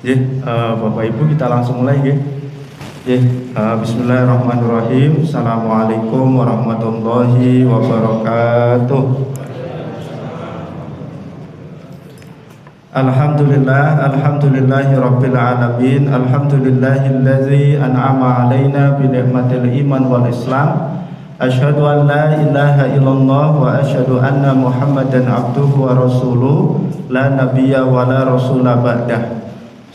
Bapak Ibu kita langsung mulai nggih. Bismillahirrahmanirrahim. Assalamualaikum warahmatullahi wabarakatuh. Alhamdulillahirabbil alamin. Alhamdulillahillazi an'ama 'alaina bi ni'matil iman wal islam. Asyhadu an la ilaha illallah wa asyhadu anna Muhammadan abduhu wa rasuluh. La nabiyya wa la rasula ba'dah.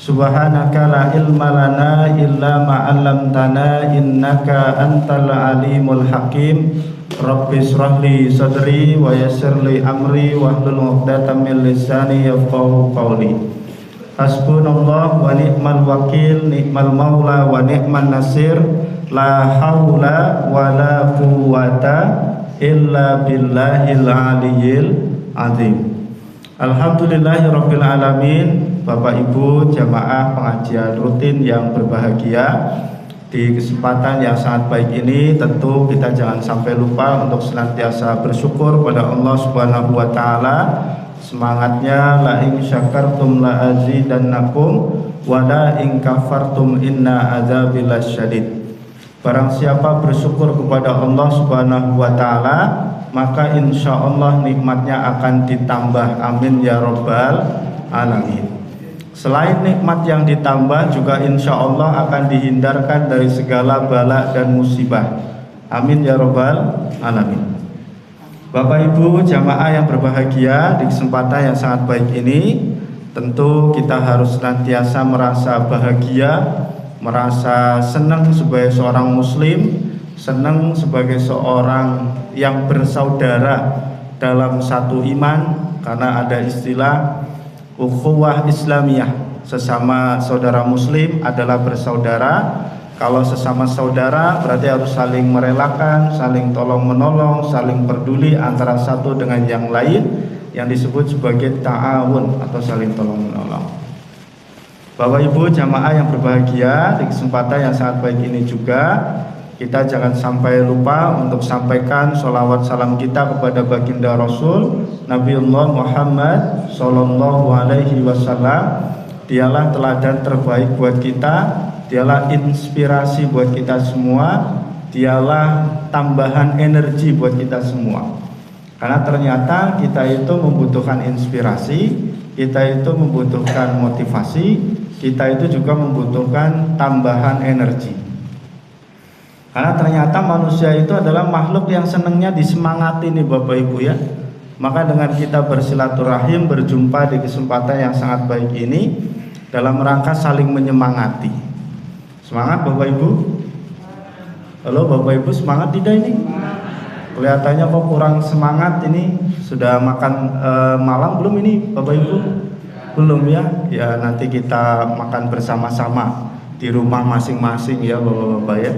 Subhanaka la ilma lana illa ma 'allamtana innaka antal alimul hakim. Rabbi shrah li sadri wa yassir li amri wahlul 'uqdatam min lisani yafqahu qawli. Hasbunallah wa ni'mal wakil, ni'mal maula wa ni'man nasir. La haula wa la quwwata illa billahil aliyyil azim. Alhamdulillahirabbil alamin. Bapak Ibu jamaah pengajian rutin yang berbahagia, di kesempatan yang sangat baik ini tentu kita jangan sampai lupa untuk senantiasa bersyukur pada Allah Subhanahu wa taala. Semangatnya la in syakartum la azidannakum wa la in kafartum inna adzabi lasyadid. Barang siapa bersyukur kepada Allah Subhanahu wa taala, maka insya Allah nikmatnya akan ditambah. Amin ya rabbal alamin. Selain nikmat yang ditambah, juga insya Allah akan dihindarkan dari segala bala dan musibah. Amin ya rabbal alamin. Bapak Ibu jamaah yang berbahagia, di kesempatan yang sangat baik ini tentu kita harus senantiasa merasa bahagia, merasa senang sebagai seorang muslim, senang sebagai seorang yang bersaudara dalam satu iman, karena ada istilah ukhuwah Islamiyah, sesama saudara muslim adalah bersaudara. Kalau sesama saudara berarti harus saling merelakan, saling tolong menolong, saling peduli antara satu dengan yang lain, yang disebut sebagai ta'awun atau saling tolong menolong. Bapak Ibu jamaah yang berbahagia, di kesempatan yang sangat baik ini juga kita jangan sampai lupa untuk sampaikan sholawat salam kita kepada baginda Rasul Nabiullah Muhammad Sallallahu Alaihi Wasallam. Dialah teladan terbaik buat kita, dialah inspirasi buat kita semua, dialah tambahan energi buat kita semua. Karena ternyata kita itu membutuhkan inspirasi, kita itu membutuhkan motivasi, kita itu juga membutuhkan tambahan energi. Karena ternyata manusia itu adalah makhluk yang senangnya disemangati nih Bapak Ibu ya. Maka dengan kita bersilaturahim, berjumpa di kesempatan yang sangat baik ini dalam rangka saling menyemangati. Semangat Bapak Ibu? Halo Bapak Ibu, semangat tidak ini? Kelihatannya kok kurang semangat ini. Sudah makan malam belum ini Bapak Ibu? Belum ya? Ya nanti kita makan bersama-sama di rumah masing-masing ya Bapak-bapak ya.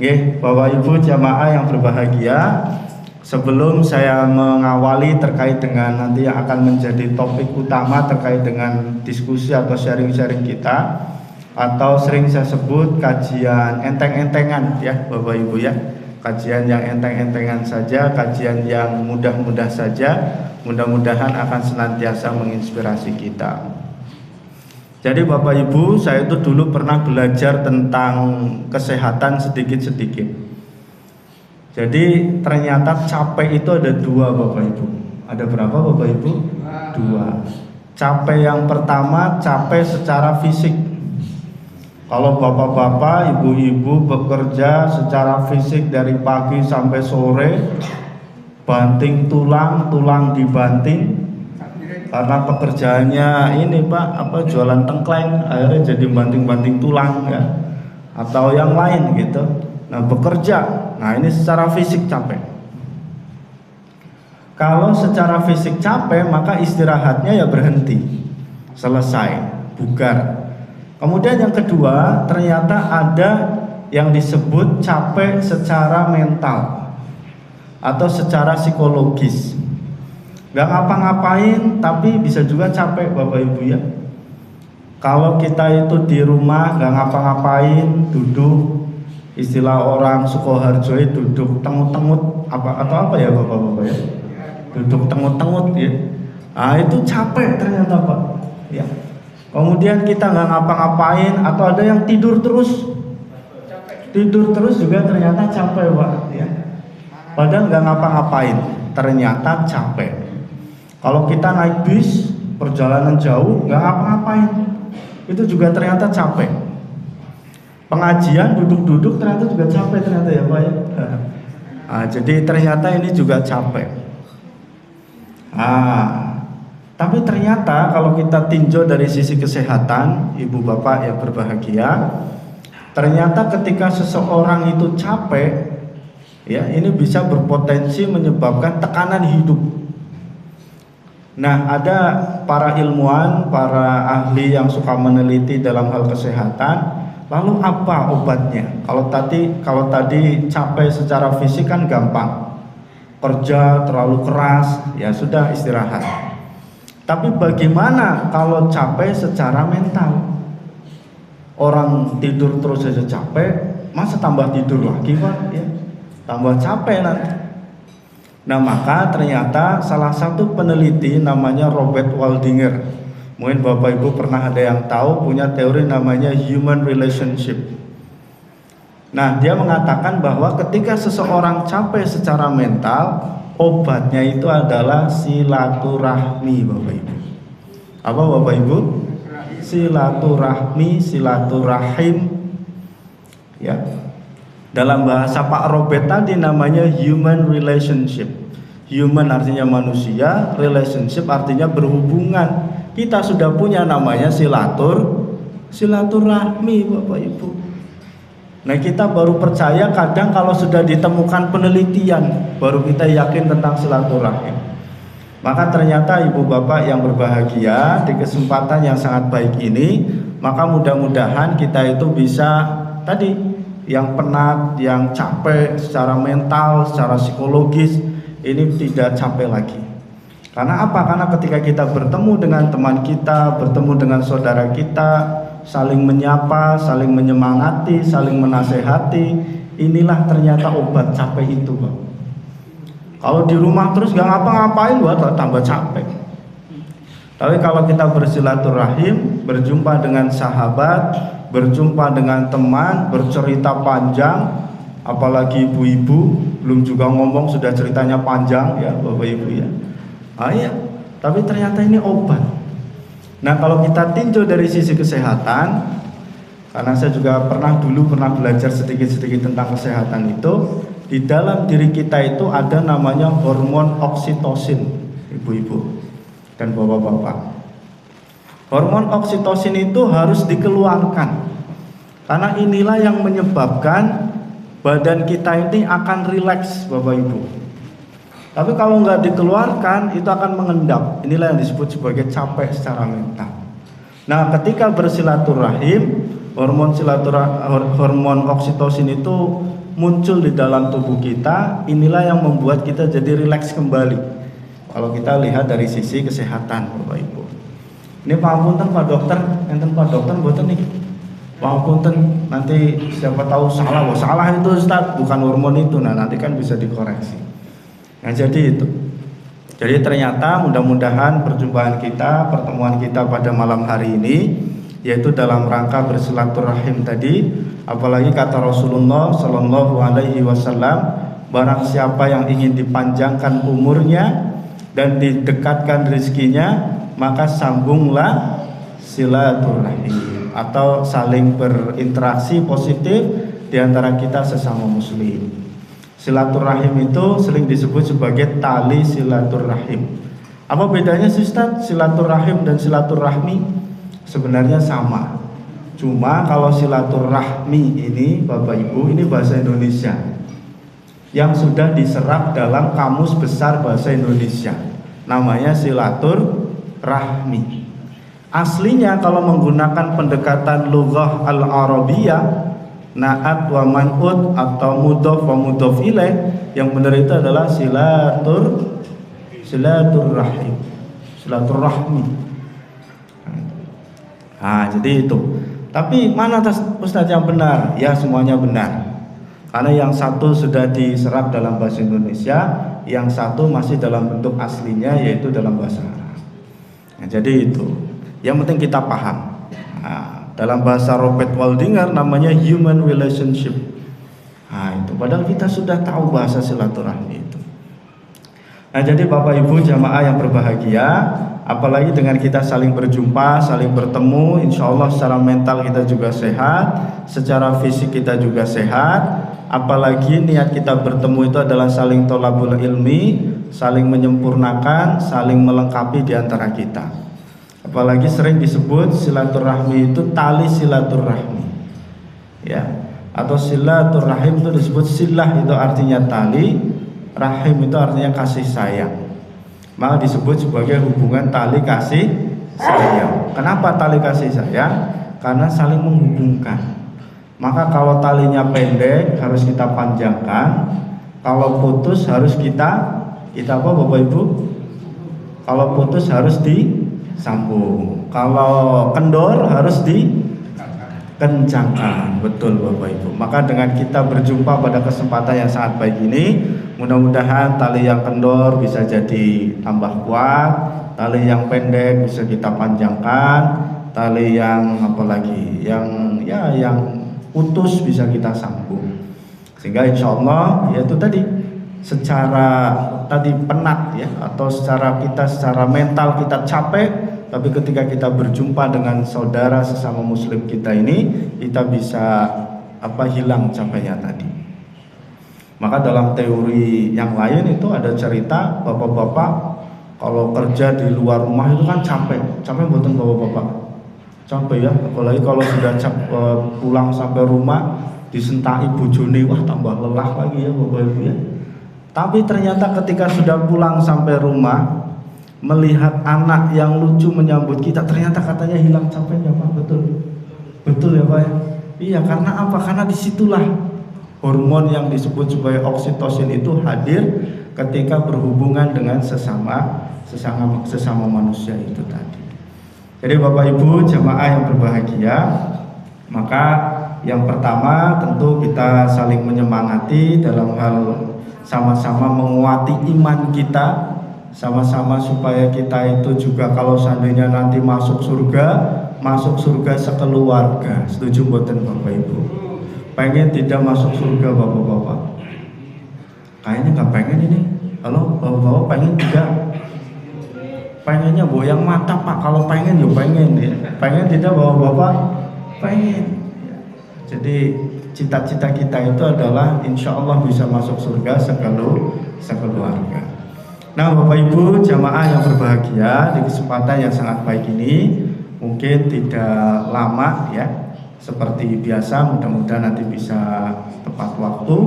Oke, Bapak Ibu jamaah yang berbahagia, sebelum saya mengawali terkait dengan nanti yang akan menjadi topik utama terkait dengan diskusi atau sharing-sharing kita, atau sering saya sebut kajian enteng-entengan ya Bapak Ibu ya. Kajian yang enteng-entengan saja, kajian yang mudah-mudah saja, mudah-mudahan akan senantiasa menginspirasi kita. Jadi Bapak Ibu, saya itu dulu pernah belajar tentang kesehatan sedikit-sedikit. Jadi ternyata capek itu ada dua Bapak Ibu. Ada berapa Bapak Ibu? Dua. Capek yang pertama, capek secara fisik. Kalau bapak-bapak, ibu-ibu bekerja secara fisik dari pagi sampai sore, banting tulang, tulang dibanting. Karena pekerjaannya ini Pak, jualan tengkleng, akhirnya jadi banting-banting tulang ya, atau yang lain gitu. Nah bekerja, nah ini secara fisik capek. Kalau secara fisik capek, maka istirahatnya ya berhenti, selesai, bugar. Kemudian yang kedua, ternyata ada yang disebut capek secara mental atau secara psikologis. Gak ngapa-ngapain tapi bisa juga capek Bapak Ibu ya. Kalau kita itu di rumah gak ngapa-ngapain, duduk, istilah orang Sukoharjo duduk tengut-tengut atau apa ya Bapak-bapak ya, duduk tengut-tengut ya. Nah itu capek ternyata Pak ya. Kemudian kita nggak ngapa-ngapain, atau ada yang tidur terus juga ternyata capek, Pak, ya. Padahal nggak ngapa-ngapain, ternyata capek. Kalau kita naik bis perjalanan jauh nggak ngapa-ngapain, itu juga ternyata capek. Pengajian duduk-duduk ternyata juga capek ternyata, ya Pak, ya. Nah, jadi ternyata ini juga capek. Tapi ternyata kalau kita tinjau dari sisi kesehatan, ibu bapak yang berbahagia, ternyata ketika seseorang itu capek, ya, ini bisa berpotensi menyebabkan tekanan hidup. Nah, ada para ilmuwan, para ahli yang suka meneliti dalam hal kesehatan. Lalu apa obatnya? Kalau tadi capek secara fisik kan gampang, kerja terlalu keras, ya sudah istirahat. Tapi bagaimana kalau capek secara mental? Orang tidur terus saja capek, masa tambah tidur lagi, Pak? Ya, tambah capek nanti. Nah, maka ternyata salah satu peneliti namanya Robert Waldinger, mungkin Bapak Ibu pernah ada yang tahu, punya teori namanya human relationship. Nah, dia mengatakan bahwa ketika seseorang capek secara mental, obatnya itu adalah silaturahmi, Bapak Ibu. Apa, Bapak Ibu? Silaturahmi, silaturahim. Ya. Dalam bahasa Pak Robert tadi namanya human relationship. Human artinya manusia, relationship artinya berhubungan. Kita sudah punya namanya silaturahmi, Bapak Ibu. Nah, kita baru percaya kadang kalau sudah ditemukan penelitian, baru kita yakin tentang silaturahim. Maka ternyata ibu bapak yang berbahagia, di kesempatan yang sangat baik ini, maka mudah-mudahan kita itu bisa tadi, yang penat, yang capek secara mental, secara psikologis, ini tidak capek lagi. Karena apa? Karena ketika kita bertemu dengan teman kita, bertemu dengan saudara kita, saling menyapa, saling menyemangati, saling menasehati, inilah ternyata obat capek itu, Pak. Kalau di rumah terus gak ngapa-ngapain, buat tambah capek. Tapi kalau kita bersilaturahim, berjumpa dengan sahabat, berjumpa dengan teman, bercerita panjang, apalagi ibu-ibu, belum juga ngomong sudah ceritanya panjang, ya Bapak Ibu, ya. Ya, tapi ternyata ini obat. Nah, kalau kita tinjau dari sisi kesehatan, karena saya juga pernah belajar sedikit-sedikit tentang kesehatan itu, di dalam diri kita itu ada namanya hormon oksitosin, ibu-ibu dan bapak-bapak. Hormon oksitosin itu harus dikeluarkan, karena inilah yang menyebabkan badan kita ini akan rileks, Bapak Ibu. Tapi kalau nggak dikeluarkan, itu akan mengendap. Inilah yang disebut sebagai capek secara mental. Nah, ketika bersilaturahim, hormon oksitosin itu muncul di dalam tubuh kita. Inilah yang membuat kita jadi rileks kembali. Kalau kita lihat dari sisi kesehatan, Bapak Ibu. Ini pangapunten Pak Dokter, enten Pak Dokter mboten nih. Pangapunten, nanti siapa tahu salah. Salah itu Ustaz, bukan hormon itu. Nah, nanti kan bisa dikoreksi. Nah, jadi itu. Jadi ternyata mudah-mudahan perjumpaan kita, pertemuan kita pada malam hari ini, yaitu dalam rangka bersilaturahim tadi, apalagi kata Rasulullah Shallallahu Alaihi Wasallam, barang siapa yang ingin dipanjangkan umurnya dan didekatkan rezekinya, maka sambunglah silaturahim atau saling berinteraksi positif di antara kita sesama muslim. Silaturahim itu sering disebut sebagai tali silaturahim. Apa bedanya sih Ustaz? Silaturahim dan silaturahmi sebenarnya sama. Cuma kalau silaturahmi ini Bapak Ibu, ini bahasa Indonesia yang sudah diserap dalam Kamus Besar Bahasa Indonesia. Namanya silaturahmi. Aslinya kalau menggunakan pendekatan lughah al-arabiyah, na'at wa man'ut atau mudhof wa mudhof ilaih, yang benar itu adalah silaturahim, silaturahmi. Nah, jadi itu. Tapi mana Ustaz yang benar? Ya, semuanya benar. Karena yang satu sudah diserap dalam bahasa Indonesia, yang satu masih dalam bentuk aslinya, yaitu dalam bahasa Arab. Nah, jadi itu. Yang penting kita paham. Nah, dalam bahasa Robert Waldinger namanya human relationship. Nah, itu padahal kita sudah tahu bahasa silaturahmi itu. Nah, jadi Bapak Ibu jamaah yang berbahagia, apalagi dengan kita saling berjumpa, saling bertemu, insya Allah secara mental kita juga sehat, secara fisik kita juga sehat. Apalagi niat kita bertemu itu adalah saling tolabul ilmi, saling menyempurnakan, saling melengkapi di antara kita. Apalagi sering disebut silaturahmi itu tali silaturahmi, ya. Atau silaturahim itu disebut silah, itu artinya tali, rahim itu artinya kasih sayang. Maka disebut sebagai hubungan tali kasih sayang. Kenapa tali kasih sayang? Karena saling menghubungkan. Maka kalau talinya pendek harus kita panjangkan, kalau putus harus kita apa Bapak Ibu? Kalau putus harus disambung, kalau kendor harus dikencangkan. Betul Bapak Ibu. Maka dengan kita berjumpa pada kesempatan yang sangat baik ini, mudah-mudahan tali yang kendor bisa jadi tambah kuat, tali yang pendek bisa kita panjangkan, tali yang apalagi yang putus bisa kita sambung, sehingga insya Allah yaitu tadi secara penat ya, atau secara mental kita capek, tapi ketika kita berjumpa dengan saudara sesama muslim kita ini, kita bisa hilang capeknya tadi. Maka dalam teori yang lain itu ada cerita bapak-bapak kalau kerja di luar rumah itu kan capek buatan bapak-bapak. Capek ya, apalagi kalau sudah pulang sampai rumah disentai bojone, wah tambah lelah lagi ya Bapak Ibu ya. Tapi ternyata ketika sudah pulang sampai rumah, melihat anak yang lucu menyambut kita, ternyata katanya hilang capeknya Pak. Betul ya Pak ya. Iya, karena apa? Karena disitulah hormon yang disebut sebagai oksitosin itu hadir ketika berhubungan dengan sesama manusia itu tadi. Jadi Bapak Ibu jamaah yang berbahagia, maka yang pertama tentu kita saling menyemangati dalam hal sama-sama menguati iman kita, sama-sama supaya kita itu juga kalau seandainya nanti masuk surga sekeluarga. Setuju mboten Bapak Ibu? Pengen tidak masuk surga Bapak-bapak? Kayaknya nggak pengen ini. Halo Bapak-bapak, pengen tidak? Pengennya boyang mata Pak, kalau pengen ya pengen ya. Pengen tidak Bapak-bapak? Pengen. Jadi cita-cita kita itu adalah insya Allah bisa masuk surga sekeluarga. Nah Bapak Ibu jamaah yang berbahagia, di kesempatan yang sangat baik ini mungkin tidak lama ya, seperti biasa, mudah-mudahan nanti bisa tepat waktu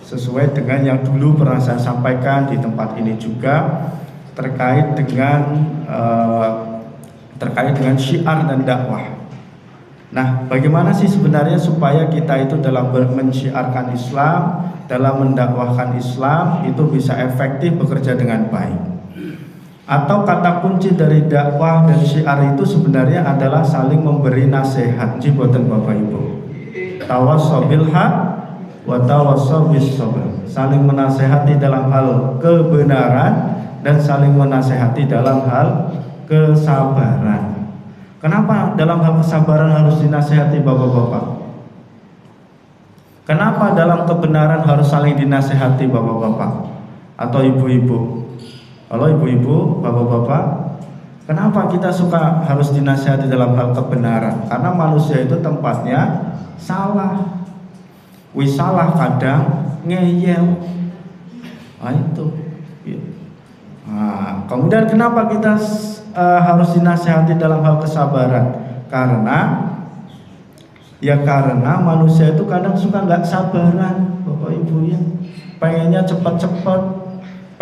sesuai dengan yang dulu pernah saya sampaikan di tempat ini juga terkait dengan syiar dan dakwah. Nah, bagaimana sih sebenarnya supaya kita itu dalam mensyiarkan Islam, dalam mendakwahkan Islam itu bisa efektif bekerja dengan baik? Atau kata kunci dari dakwah dan syiar itu sebenarnya adalah saling memberi nasihat. Jiboten Bapak Ibu. Tawassaw bil haq wa tawassaw bis sabr. Saling menasehati dalam hal kebenaran dan saling menasehati dalam hal kesabaran. Kenapa dalam hal kesabaran harus dinasehati Bapak-bapak? Kenapa dalam kebenaran harus saling dinasehati Bapak-bapak atau ibu-ibu? Kalau ibu-ibu, Bapak-bapak, kenapa kita suka harus dinasehati dalam hal kebenaran? Karena manusia itu tempatnya salah. Wisalah kadang ngeyel. Nah itu. Nah, kemudian kenapa kita harus dinasehati dalam hal kesabaran? Karena manusia itu kadang suka nggak sabaran, Bapak Ibu ya. Pengennya cepat-cepat,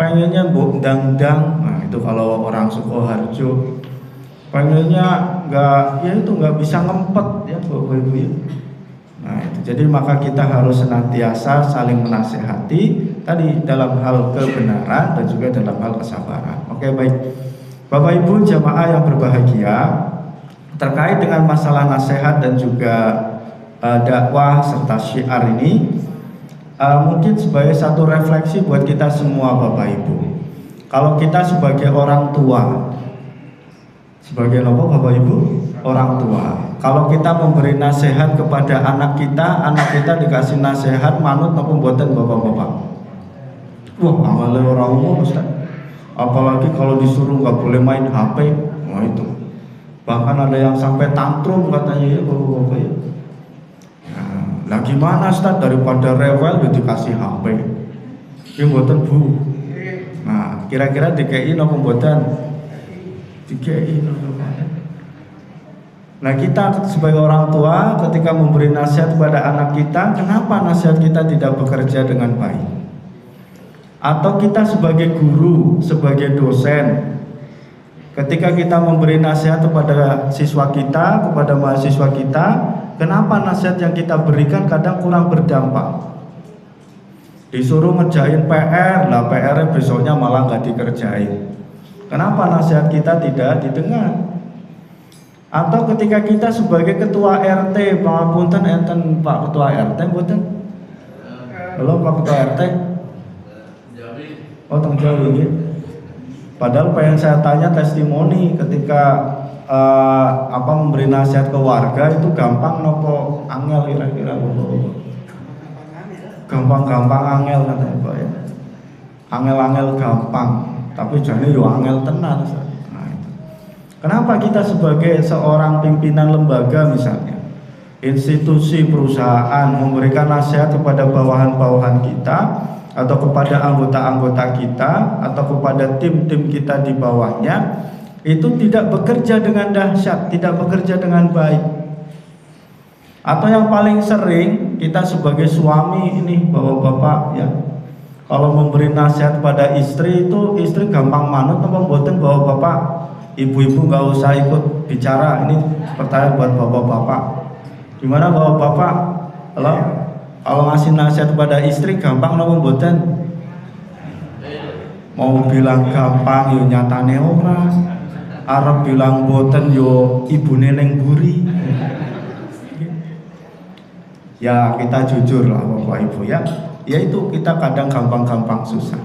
pengennya bondang-dang. Nah itu kalau orang Sukoharjo, pengennya nggak bisa ngempet ya Bapak Ibu ya. Nah itu, jadi maka kita harus senantiasa saling menasehati tadi dalam hal kebenaran dan juga dalam hal kesabaran. Oke baik, Bapak Ibu jamaah yang berbahagia, terkait dengan masalah nasihat dan juga dakwah serta syiar ini, mungkin sebagai satu refleksi buat kita semua Bapak Ibu. Kalau kita sebagai orang tua, Sebagai apa Bapak Ibu? Orang tua. Kalau kita memberi nasihat kepada anak kita dikasih nasihat manut napa mboten Bapak-bapak? Wah, amale orang umum Ustaz. Apalagi kalau disuruh nggak boleh main HP, wah itu. Bahkan ada yang sampai tantrum katanya ya Bapak-bapak ya. Nah, gimana Ustaz, daripada rewel ya dikasih HP. Ya mboten Bu. Nah, kira-kira DKI napa mboten? DKI napa? Nah, kita sebagai orang tua ketika memberi nasihat kepada anak kita, kenapa nasihat kita tidak bekerja dengan baik? Atau kita sebagai guru, sebagai dosen, ketika kita memberi nasihat kepada siswa kita, kepada mahasiswa kita, kenapa nasihat yang kita berikan kadang kurang berdampak? Disuruh ngerjain PR, lah PR besoknya malah nggak dikerjain. Kenapa nasihat kita tidak didengar? Atau ketika kita sebagai ketua RT, pangapunten enten Pak Ketua RT mboten? Halo Pak Ketua RT? Oh, teng Jawi nggih. Padahal pengen saya tanya testimoni ketika memberi nasihat ke warga itu gampang nopo angel kira-kira Bapak? Gampang-gampang angel katanya Pak ya. Angel-angel gampang, tapi jane yo angel tenan. Kenapa kita sebagai seorang pimpinan lembaga misalnya, institusi perusahaan memberikan nasihat kepada bawahan-bawahan kita atau kepada anggota-anggota kita atau kepada tim-tim kita di bawahnya, itu tidak bekerja dengan dahsyat, tidak bekerja dengan baik. Atau yang paling sering kita sebagai suami ini bapak-bapak ya, kalau memberi nasihat pada istri itu istri gampang manut apa mboten bapak-bapak? Ibu-ibu nggak usah ikut bicara, ini pertanyaan buat bapak-bapak. Gimana bapak-bapak? Kalau ngasih nasihat kepada istri gampang nopo mboten? Mau bilang gampang yo nyatane ora. Arep bilang mboten yo ibune ning mburi. Ya kita jujur lah Bapak Ibu ya. Yaitu kita kadang gampang-gampang susah.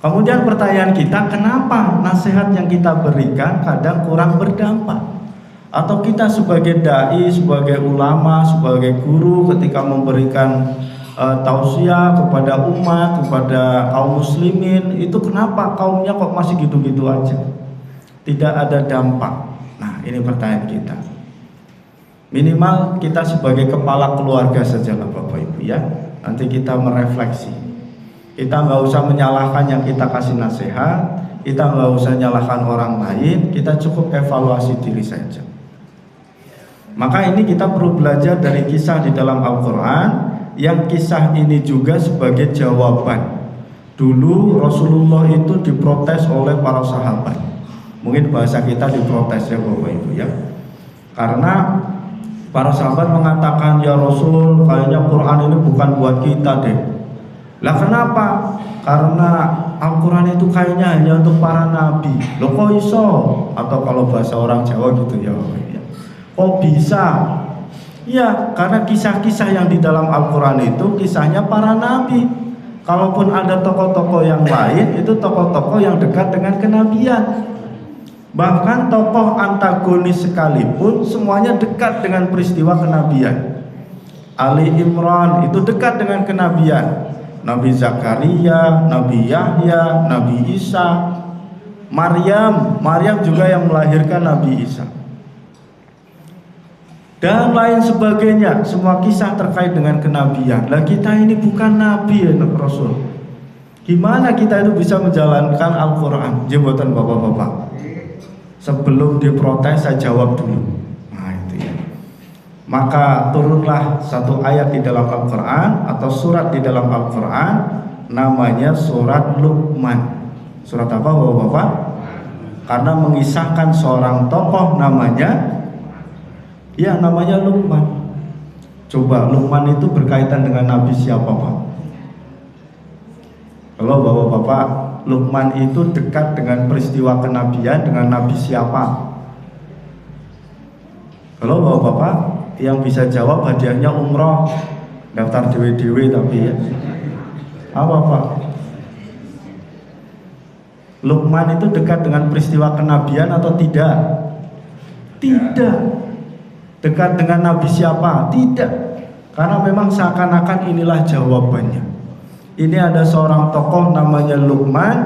Kemudian pertanyaan kita, kenapa nasihat yang kita berikan kadang kurang berdampak? Atau kita sebagai dai, sebagai ulama, sebagai guru ketika memberikan tausiah kepada umat, kepada kaum muslimin, itu kenapa kaumnya kok masih gitu-gitu aja? Tidak ada dampak. Nah, ini pertanyaan kita. Minimal kita sebagai kepala keluarga sajalah Bapak Ibu ya. Nanti kita merefleksi. Kita nggak usah menyalahkan yang kita kasih nasihat, kita nggak usah nyalahkan orang lain, kita cukup evaluasi diri saja. Maka ini kita perlu belajar dari kisah di dalam Al-Quran, yang kisah ini juga sebagai jawaban. Dulu Rasulullah itu diprotes oleh para sahabat. Mungkin bahasa kita diprotes ya Bapak Ibu ya. Karena para sahabat mengatakan, ya Rasul, kayaknya Quran ini bukan buat kita deh. Lah kenapa? Karena Al-Quran itu kayaknya hanya untuk para nabi. Loh kok iso? Atau kalau bahasa orang Jawa gitu ya, kok bisa? Ya, karena kisah-kisah yang di dalam Al-Quran itu kisahnya para nabi. Kalaupun ada tokoh-tokoh yang lain, itu tokoh-tokoh yang dekat dengan kenabian. Bahkan tokoh antagonis sekalipun semuanya dekat dengan peristiwa kenabian. Ali Imran itu dekat dengan kenabian. Nabi Zakaria, Nabi Yahya, Nabi Isa, Maryam juga yang melahirkan Nabi Isa, dan lain sebagainya. Semua kisah terkait dengan kenabian. Lah kita ini bukan nabi ya Rasul. Gimana kita itu bisa menjalankan Al-Quran? Jembotan bapak-bapak. Sebelum diprotes saya jawab dulu. Maka turunlah satu ayat di dalam Al-Quran atau surat di dalam Al-Quran, namanya surat Luqman. Surat apa Bapak-bapak? Karena mengisahkan seorang tokoh namanya Luqman. Coba Luqman itu berkaitan dengan Nabi siapa Pak? Kalau Bapak-bapak, Luqman itu dekat dengan peristiwa kenabian dengan Nabi siapa? Kalau Bapak-bapak yang bisa jawab hadiahnya umroh, daftar dewe-dewe tapi ya. Apa Pak? Luqman itu dekat dengan peristiwa kenabian atau tidak? Tidak. Dekat dengan nabi siapa? Tidak. Karena memang seakan-akan inilah jawabannya. Ini ada seorang tokoh namanya Luqman,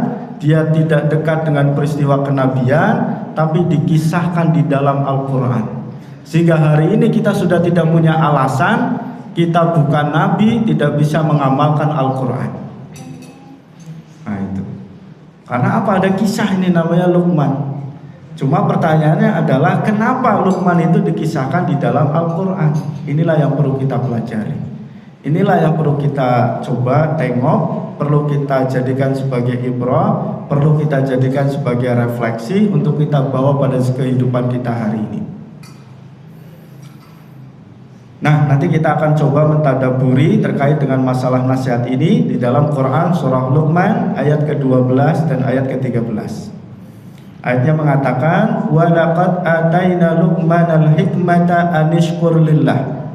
dia tidak dekat dengan peristiwa kenabian, tapi dikisahkan di dalam Al-Quran. Sehingga hari ini kita sudah tidak punya alasan, kita bukan nabi, tidak bisa mengamalkan Al-Quran. Nah itu. Karena apa? Ada kisah ini namanya Luqman. Cuma pertanyaannya adalah kenapa Luqman itu dikisahkan di dalam Al-Quran? Inilah yang perlu kita pelajari. Inilah yang perlu kita coba tengok, perlu kita jadikan sebagai ibrah, perlu kita jadikan sebagai refleksi untuk kita bawa pada kehidupan kita hari ini. Nah, nanti kita akan coba mentadaburi terkait dengan masalah nasihat ini di dalam Quran surah Luqman ayat ke-12 dan ayat ke-13. Ayatnya mengatakan, "Wa laqad ataina Luqmanal hikmata anishkur lillah.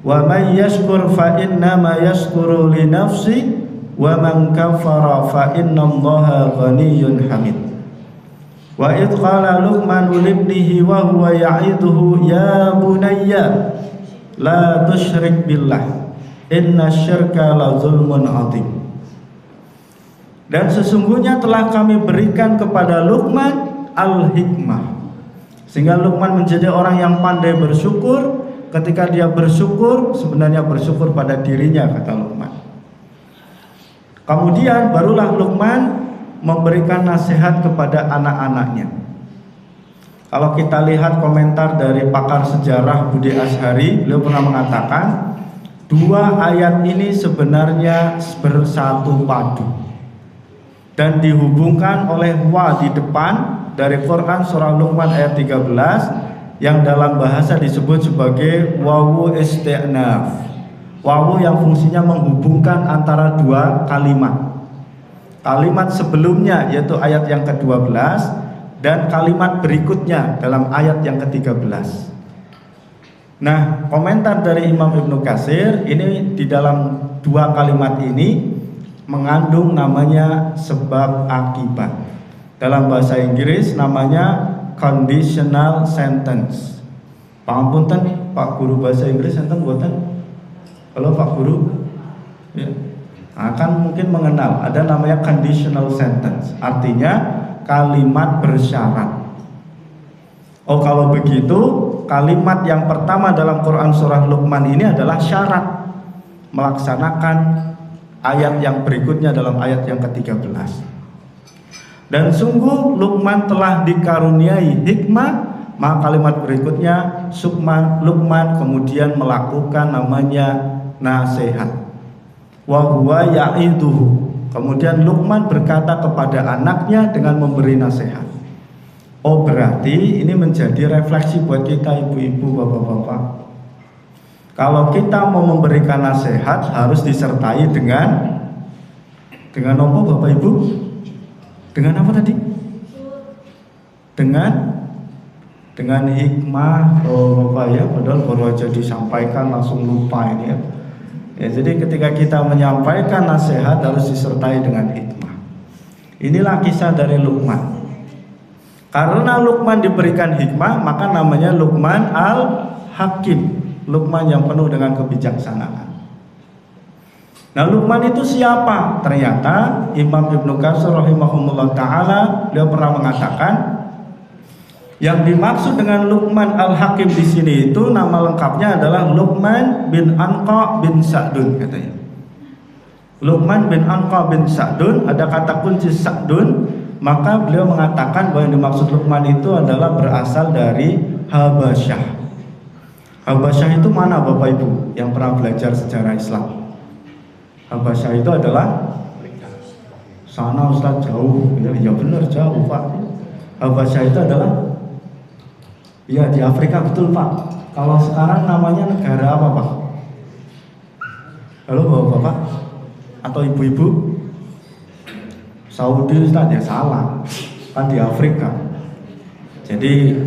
Wa may yashkur fa innama yashkuru li nafsi wa man kafara fa innallaha ghaniyyun hamid." Wa idh qala Luqman li ibnihi wa huwa ya'iduhu ya bunayya la tusyrik billah inna syirka la zulmun adzim. Dan sesungguhnya telah kami berikan kepada Luqman al-hikmah, sehingga Luqman menjadi orang yang pandai bersyukur. Ketika dia bersyukur, sebenarnya bersyukur pada dirinya, kata Luqman. Kemudian barulah Luqman memberikan nasihat kepada anak-anaknya. Kalau kita lihat komentar dari pakar sejarah Budi Ashari, beliau pernah mengatakan dua ayat ini sebenarnya bersatu padu dan dihubungkan oleh wa di depan dari Quran surah Luqman ayat 13 yang dalam bahasa disebut sebagai wawu isti'naf. Wawu yang fungsinya menghubungkan antara dua kalimat. Kalimat sebelumnya yaitu ayat yang ke-12 dan kalimat berikutnya dalam ayat yang ke-13. Nah, komentar dari Imam Ibnu Katsir ini di dalam dua kalimat ini mengandung namanya sebab akibat. Dalam bahasa Inggris namanya conditional sentence. Pangapunten Pak Guru bahasa Inggris enten mboten? Kalau Pak Guru ya, akan mungkin mengenal ada namanya conditional sentence. Artinya kalimat bersyarat. Oh, kalau begitu kalimat yang pertama dalam Quran surah Luqman ini adalah syarat melaksanakan ayat yang berikutnya dalam ayat yang ke-13. Dan sungguh Luqman telah dikaruniai hikmah, maka kalimat berikutnya Luqman kemudian melakukan namanya nasihat. Wa huwa ya'iduhu. Kemudian Luqman berkata kepada anaknya dengan memberi nasihat. Oh, berarti ini menjadi refleksi buat kita ibu-ibu, bapak-bapak. Kalau kita mau memberikan nasihat harus disertai dengan apa Bapak Ibu? Dengan apa tadi? Dengan hikmah. Oh Bapak ya, padahal baru aja disampaikan langsung lupa ini ya. Ya, jadi ketika kita menyampaikan nasihat harus disertai dengan hikmah. Inilah kisah dari Luqman. Karena Luqman diberikan hikmah, maka namanya Luqman al-Hakim. Luqman yang penuh dengan kebijaksanaan. Nah, Luqman itu siapa? Ternyata Imam Ibnu Katsir rahimahumullah taala beliau pernah mengatakan yang dimaksud dengan Luqman al-Hakim di sini itu nama lengkapnya adalah Luqman bin Anqa bin Sa'dun katanya. Luqman bin Anqa bin Sa'dun, ada kata kunci Sa'dun, maka beliau mengatakan bahwa yang dimaksud Luqman itu adalah berasal dari Habasyah. Habasyah itu mana Bapak Ibu yang pernah belajar sejarah Islam? Habasyah itu adalah sana Ustaz jauh. Ya benar jauh Pak. Habasyah itu adalah ya di Afrika, betul Pak. Kalau sekarang namanya negara apa Pak? Halo Bapak-bapak atau ibu-ibu? Saudi Ustaz, ya salah. Kan di Afrika. Jadi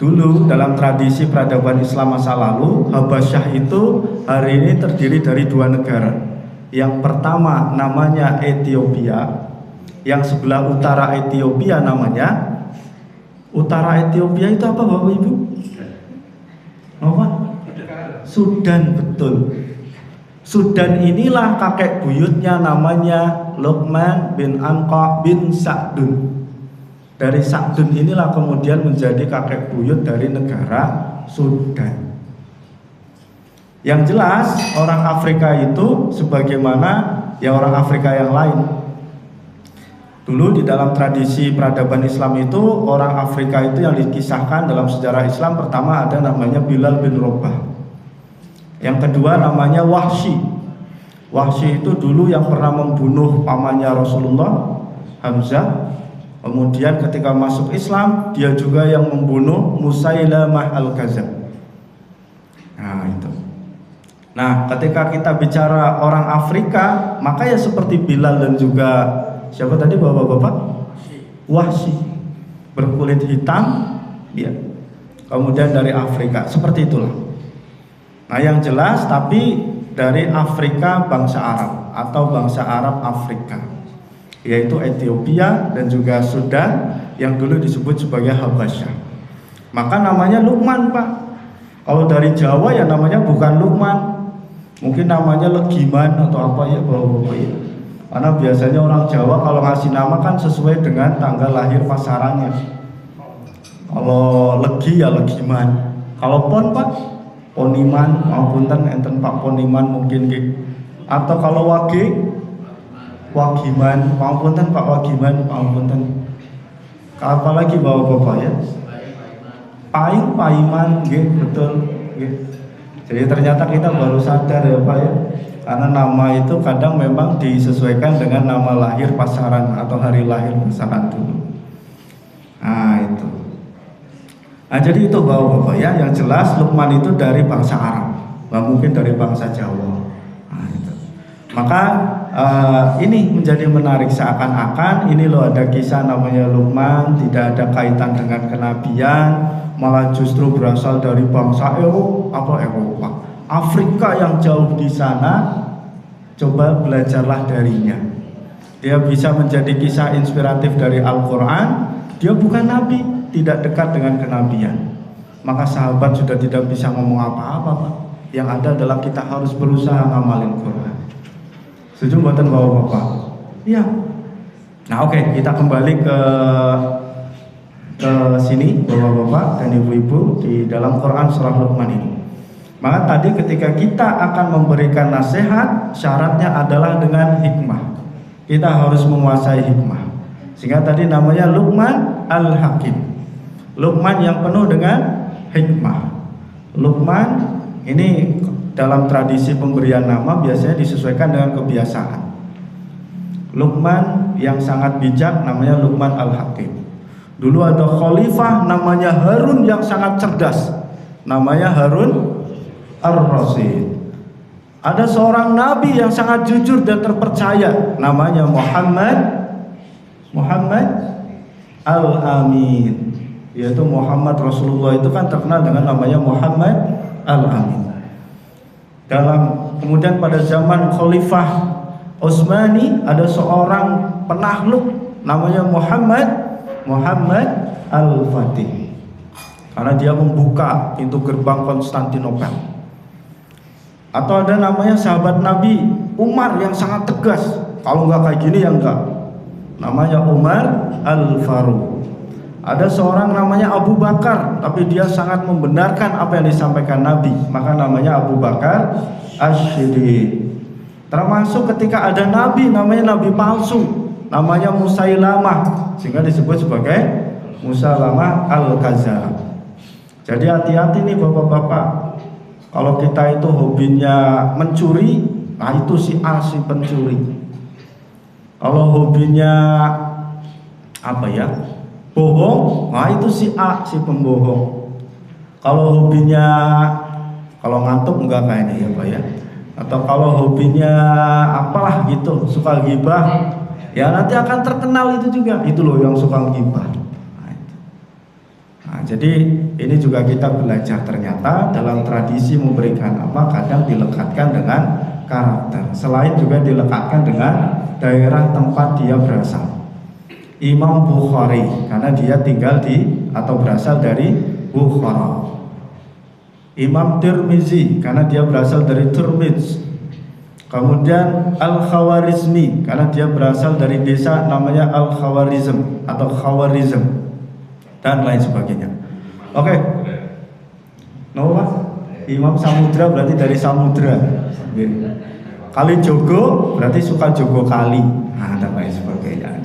dulu dalam tradisi peradaban Islam masa lalu, Habasyah itu hari ini terdiri dari dua negara. Yang pertama namanya Ethiopia, yang sebelah utara Ethiopia namanya. Utara Ethiopia itu apa Bapak Ibu? Apa? Sudan, betul. Sudan inilah kakek buyutnya namanya Luqman bin Anqa bin Sa'dun. Dari Sa'dun inilah kemudian menjadi kakek buyut dari negara Sudan. Yang jelas orang Afrika itu sebagaimana ya orang Afrika yang lain. Dulu di dalam tradisi peradaban Islam itu orang Afrika itu yang dikisahkan dalam sejarah Islam, pertama ada namanya Bilal bin Rabah. Yang kedua namanya Wahsy. Wahsy itu dulu yang pernah membunuh pamannya Rasulullah, Hamzah. Kemudian ketika masuk Islam dia juga yang membunuh Musailamah al-Kadzab. Nah itu. Nah ketika kita bicara orang Afrika, maka ya seperti Bilal dan juga siapa tadi bapak-bapak? Wahsy, berkulit hitam, ya. Kemudian dari Afrika, seperti itulah. Nah yang jelas tapi dari Afrika bangsa Arab atau bangsa Arab Afrika, yaitu Ethiopia dan juga Sudan yang dulu disebut sebagai Habasyah. Maka namanya Luqman Pak. Kalau dari Jawa ya namanya bukan Luqman, mungkin namanya Legiman atau apa ya bapak-bapak ya. Karena biasanya orang Jawa kalau ngasih nama kan sesuai dengan tanggal lahir pasarannya. Kalau Legi ya Legiman. Kalau Pon Pak, Poniman, mapunten enten Pak Poniman mungkin gitu. Atau kalau Wage, Wagiman, mapunten Pak Wagiman, mapunten. Apalagi bapak-bapak ya. Paing, Paiman, gitu, betul. Gitu. Jadi ternyata kita baru sadar ya Pak ya. Karena nama itu kadang memang disesuaikan dengan nama lahir pasaran atau hari lahir pasaran dulu. Nah itu. Nah jadi itu bapak-bapak ya, yang jelas Luqman itu dari bangsa Arab, nggak mungkin dari bangsa Jawa. Nah, itu. Maka ini menjadi menarik, seakan-akan ini loh ada kisah namanya Luqman tidak ada kaitan dengan kenabian, malah justru berasal dari bangsa Eropa, Afrika yang jauh di sana. Coba belajarlah darinya. Dia bisa menjadi kisah inspiratif dari Al-Quran. Dia bukan nabi, tidak dekat dengan kenabian. Maka sahabat sudah tidak bisa ngomong apa-apa Pak. Yang ada adalah kita harus berusaha ngamalin Quran. Setuju buatan bapak-bapak? Iya. Nah oke, kita kembali ke sini bapak-bapak dan ibu-ibu di dalam Quran surah Luqman ini. Maka tadi ketika kita akan memberikan nasihat, syaratnya adalah dengan hikmah. Kita harus menguasai hikmah. Sehingga tadi namanya Luqman al-Hakim. Luqman yang penuh dengan hikmah. Luqman ini dalam tradisi pemberian nama biasanya disesuaikan dengan kebiasaan. Luqman yang sangat bijak namanya Luqman al-Hakim. Dulu ada khalifah namanya Harun yang sangat cerdas, namanya Harun Ar-Rasyid. Ada seorang nabi yang sangat jujur dan terpercaya, namanya Muhammad Al-Amin. Yaitu Muhammad Rasulullah itu kan terkenal dengan namanya Muhammad Al-Amin. Kemudian pada zaman Khalifah Utsmani ada seorang penakluk namanya Muhammad Al-Fatih. Karena dia membuka pintu gerbang Konstantinopel. Atau ada namanya sahabat Nabi Umar yang sangat tegas. Kalau nggak kayak gini ya enggak. Namanya Umar Al-Faruq. Ada seorang namanya Abu Bakar, tapi dia sangat membenarkan apa yang disampaikan Nabi. Maka namanya Abu Bakar Asy-Siddiq. Termasuk ketika ada Nabi namanya Nabi palsu, namanya Musailamah, sehingga disebut sebagai Musailamah Al-Kadzab. Jadi hati-hati nih bapak-bapak. Kalau kita itu hobinya mencuri, nah itu si A si pencuri. Kalau hobinya apa ya, bohong, nah itu si A si pembohong. Kalau hobinya, kalau ngantuk enggak kayaknya ya Pak ya. Atau kalau hobinya apalah gitu, suka ghibah, ya nanti akan terkenal itu juga. Itu loh yang suka ghibah. Nah, jadi ini juga kita belajar ternyata dalam tradisi memberikan apa kadang dilekatkan dengan karakter. Selain juga dilekatkan dengan daerah tempat dia berasal. Imam Bukhari karena dia tinggal di atau berasal dari Bukhara. Imam Tirmizi karena dia berasal dari Tirmiz. Kemudian Al-Khawarizmi karena dia berasal dari desa namanya Al-Khawarizm atau Khawarizm dan lain sebagainya. Oke. No, Pak? Imam Samudra berarti dari Samudra. Kali Jogo berarti suka Jogo kali. Nah, dan lain sebagainya.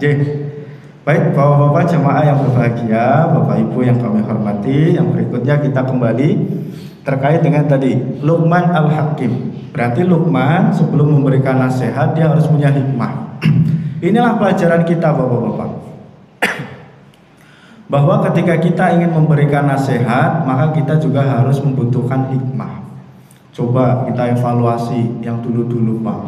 Baik, Bapak-bapak jamaah yang berbahagia, Bapak Ibu yang kami hormati, yang berikutnya kita kembali terkait dengan tadi Luqman Al-Hakim. Berarti Luqman sebelum memberikan nasihat dia harus punya hikmah. Inilah pelajaran kita Bapak-bapak. Bahwa ketika kita ingin memberikan nasihat, maka kita juga harus membutuhkan hikmah. Coba kita evaluasi yang dulu-dulu Pak.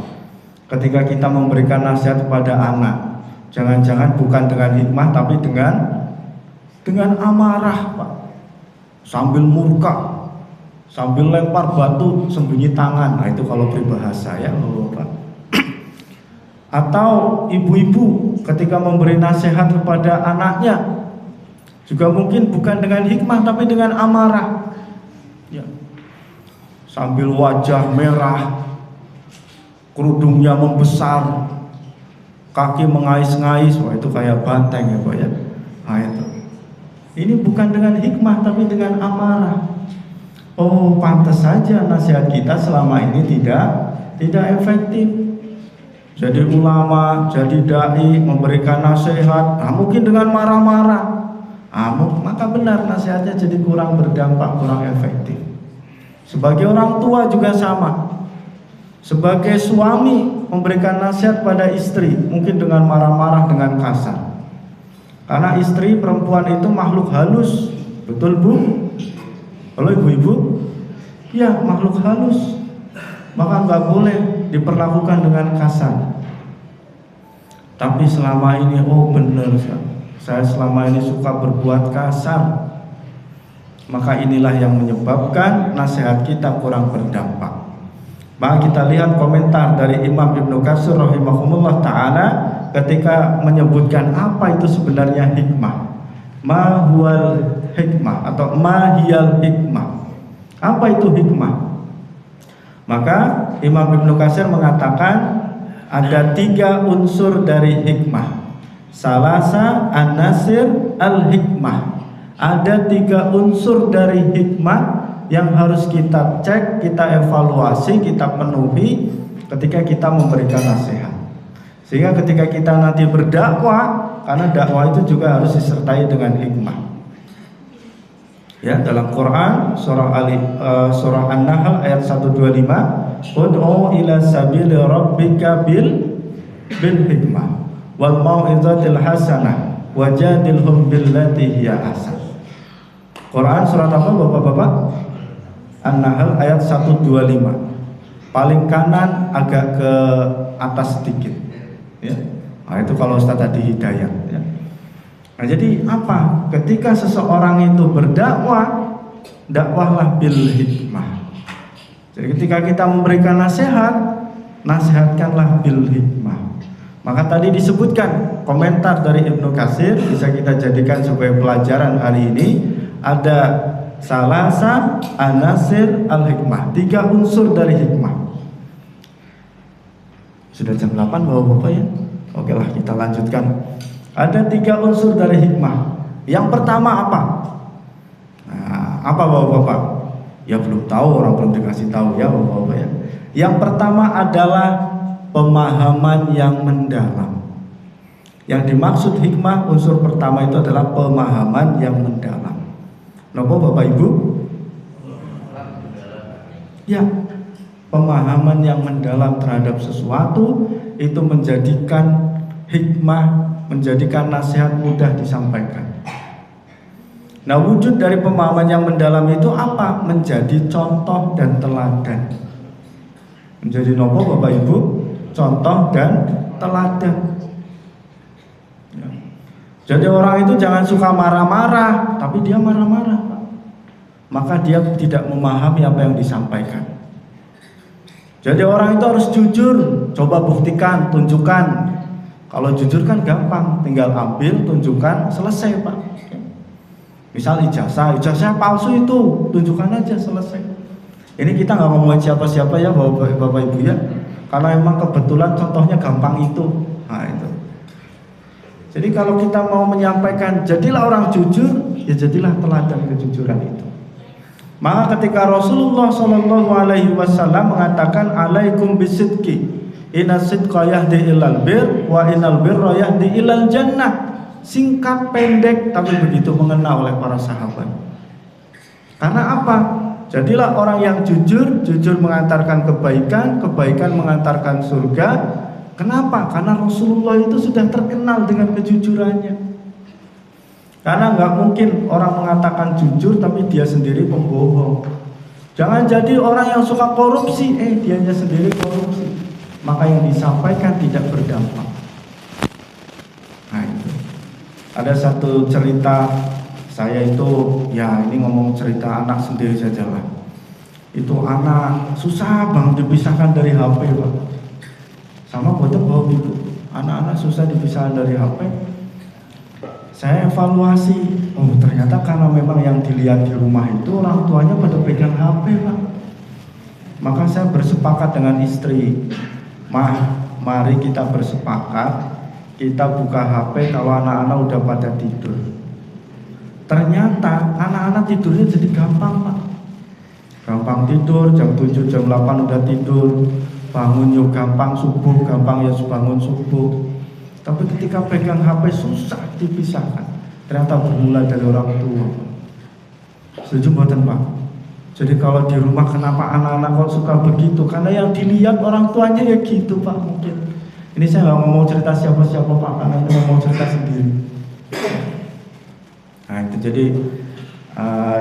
Ketika kita memberikan nasihat kepada anak, jangan-jangan bukan dengan hikmah tapi dengan amarah Pak. Sambil murka, sambil lempar batu sembunyi tangan. Nah itu kalau peribahasa ya Bapak. Atau ibu-ibu ketika memberi nasihat kepada anaknya juga mungkin bukan dengan hikmah tapi dengan amarah ya. Sambil wajah merah, kerudungnya membesar, kaki mengais-ngais, wah itu kayak banteng ya Pak ya. Nah itu. Ini bukan dengan hikmah tapi dengan amarah. Oh, pantas saja nasihat kita selama ini tidak efektif. Jadi ulama, jadi dai memberikan nasihat, nah mungkin dengan marah-marah. Maka benar nasihatnya jadi kurang berdampak, kurang efektif. Sebagai orang tua juga sama. Sebagai suami memberikan nasihat pada istri mungkin dengan marah-marah, dengan kasar. Karena istri perempuan itu makhluk halus, betul Bu? Halo ibu-ibu? Ya, makhluk halus. Maka nggak boleh diperlakukan dengan kasar. Tapi selama ini, oh benar, saya selama ini suka berbuat kasar. Maka inilah yang menyebabkan nasihat kita kurang berdampak. Maka kita lihat komentar dari Imam Ibnu Katsir rahimahumullah ta'ala ketika menyebutkan apa itu sebenarnya hikmah. Ma huwal hikmah atau ma hiyal hikmah. Apa itu hikmah? Maka Imam Ibnu Katsir mengatakan ada 3 unsur dari hikmah. Salasa an-nasir al-hikmah. Ada 3 unsur dari hikmah yang harus kita cek, kita evaluasi, kita penuhi ketika kita memberikan nasihat. Sehingga ketika kita nanti berdakwah, karena dakwah itu juga harus disertai dengan hikmah. Ya, dalam Quran surah An-Nahl ayat 125, ud'u ila sabili rabbika bil hikmah wal mau'izatil hasanah wajadilhum billati hiya ahsan. Quran surat apa Bapak-bapak? An-Nahl ayat 125. Paling kanan agak ke atas sedikit. Ya. Nah, itu kalau Ustaz tadi hidayah ya. Nah, jadi apa? Ketika seseorang itu berdakwah, dakwahlah bil hikmah. Jadi ketika kita memberikan nasihat, nasihatkanlah bil hikmah. Maka tadi disebutkan komentar dari Ibnu Katsir bisa kita jadikan sebagai pelajaran hari ini. Ada salasa an-nasir al-hikmah, 3 unsur dari hikmah. Sudah jam 8 Bapak-bapak ya. Oke lah kita lanjutkan. Ada 3 unsur dari hikmah. Yang pertama apa? Nah, apa Bapak-bapak? Ya belum tahu, orang belum dikasih tahu ya Bapak-bapak ya. Yang pertama adalah pemahaman yang mendalam. Yang dimaksud hikmah unsur pertama itu adalah pemahaman yang mendalam. Kenapa Bapak Ibu? Ya, pemahaman yang mendalam terhadap sesuatu itu menjadikan hikmah, menjadikan nasihat mudah disampaikan. Nah, wujud dari pemahaman yang mendalam itu apa? Menjadi contoh dan teladan. Menjadi nopo Bapak Ibu? Contoh dan teladan. Ya. Jadi orang itu jangan suka marah-marah, tapi dia marah-marah, maka dia tidak memahami apa yang disampaikan. Jadi orang itu harus jujur. Coba buktikan, tunjukkan. Kalau jujur kan gampang, tinggal ambil, tunjukkan, selesai Pak. Misal ijazah palsu itu, tunjukkan aja, selesai. Ini kita nggak ngomongin siapa-siapa ya Bapak Ibu ya, karena memang kebetulan contohnya gampang itu. Nah itu. Jadi kalau kita mau menyampaikan, jadilah orang jujur, ya jadilah teladan kejujuran itu. Maka ketika Rasulullah Shallallahu Alaihi Wasallam mengatakan, alaikum bisidqi, inna sidqa yahdi ilal bir, wa innal birra yahdi ilal jannah. Singkat pendek tapi begitu mengena oleh para sahabat. Karena apa? Jadilah orang yang jujur, jujur mengantarkan kebaikan, kebaikan mengantarkan surga. Kenapa? Karena Rasulullah itu sudah terkenal dengan kejujurannya. Karena nggak mungkin orang mengatakan jujur tapi dia sendiri pembohong. Jangan jadi orang yang suka korupsi, dianya sendiri korupsi. Maka yang disampaikan tidak berdampak. Nah itu. Ada satu cerita, saya itu, ya ini ngomong cerita anak sendiri saja lah. Itu anak susah banget dipisahkan dari HP Pak. Sama boten bawa itu, anak-anak susah dipisahkan dari HP. Saya evaluasi, ternyata karena memang yang dilihat di rumah itu orang tuanya pada pegang HP Pak. Maka saya bersepakat dengan istri, mari kita bersepakat, kita buka HP kalau anak-anak udah pada tidur. Ternyata anak-anak tidurnya jadi gampang Pak. Gampang tidur, jam 7, jam 8 udah tidur. Bangun yuk gampang, subuh gampang ya bangun subuh. Tapi ketika pegang HP susah dipisahkan. Ternyata bermula dari orang tua. Setuju mboten Pak? Jadi kalau di rumah kenapa anak-anak kok suka begitu? Karena yang dilihat orang tuanya ya gitu Pak mungkin. Ini saya nggak ngomong cerita siapa-siapa Pak, karena ini ngomong cerita sendiri. Nah itu jadi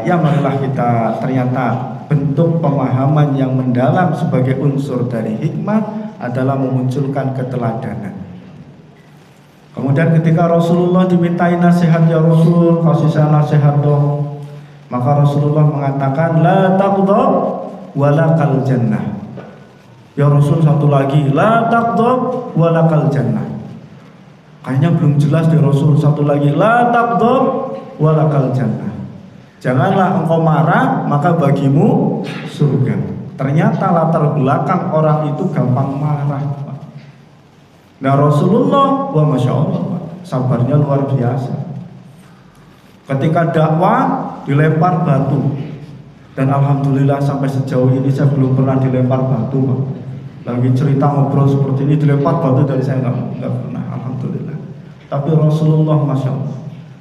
ya marilah kita, ternyata bentuk pemahaman yang mendalam sebagai unsur dari hikmah adalah memunculkan keteladanan. Kemudian ketika Rasulullah dimintai nasihat, ya Rasul kasih saya nasihat dong, maka Rasulullah mengatakan la taghdab walakal jannah. Ya Rasul satu lagi, la taghdab walakal jannah. Kayaknya belum jelas di Rasul, satu lagi, la taghdab walakal jannah. Janganlah engkau marah, maka bagimu surga. Ternyata latar belakang orang itu gampang marah. Nah Rasulullah, wah Masya Allah, sabarnya luar biasa. Ketika dakwah dilempar batu, dan alhamdulillah sampai sejauh ini saya belum pernah dilempar batu Pak. Lagi cerita ngobrol seperti ini dilempar batu dari saya nggak pernah, alhamdulillah. Tapi Rasulullah Masya Allah,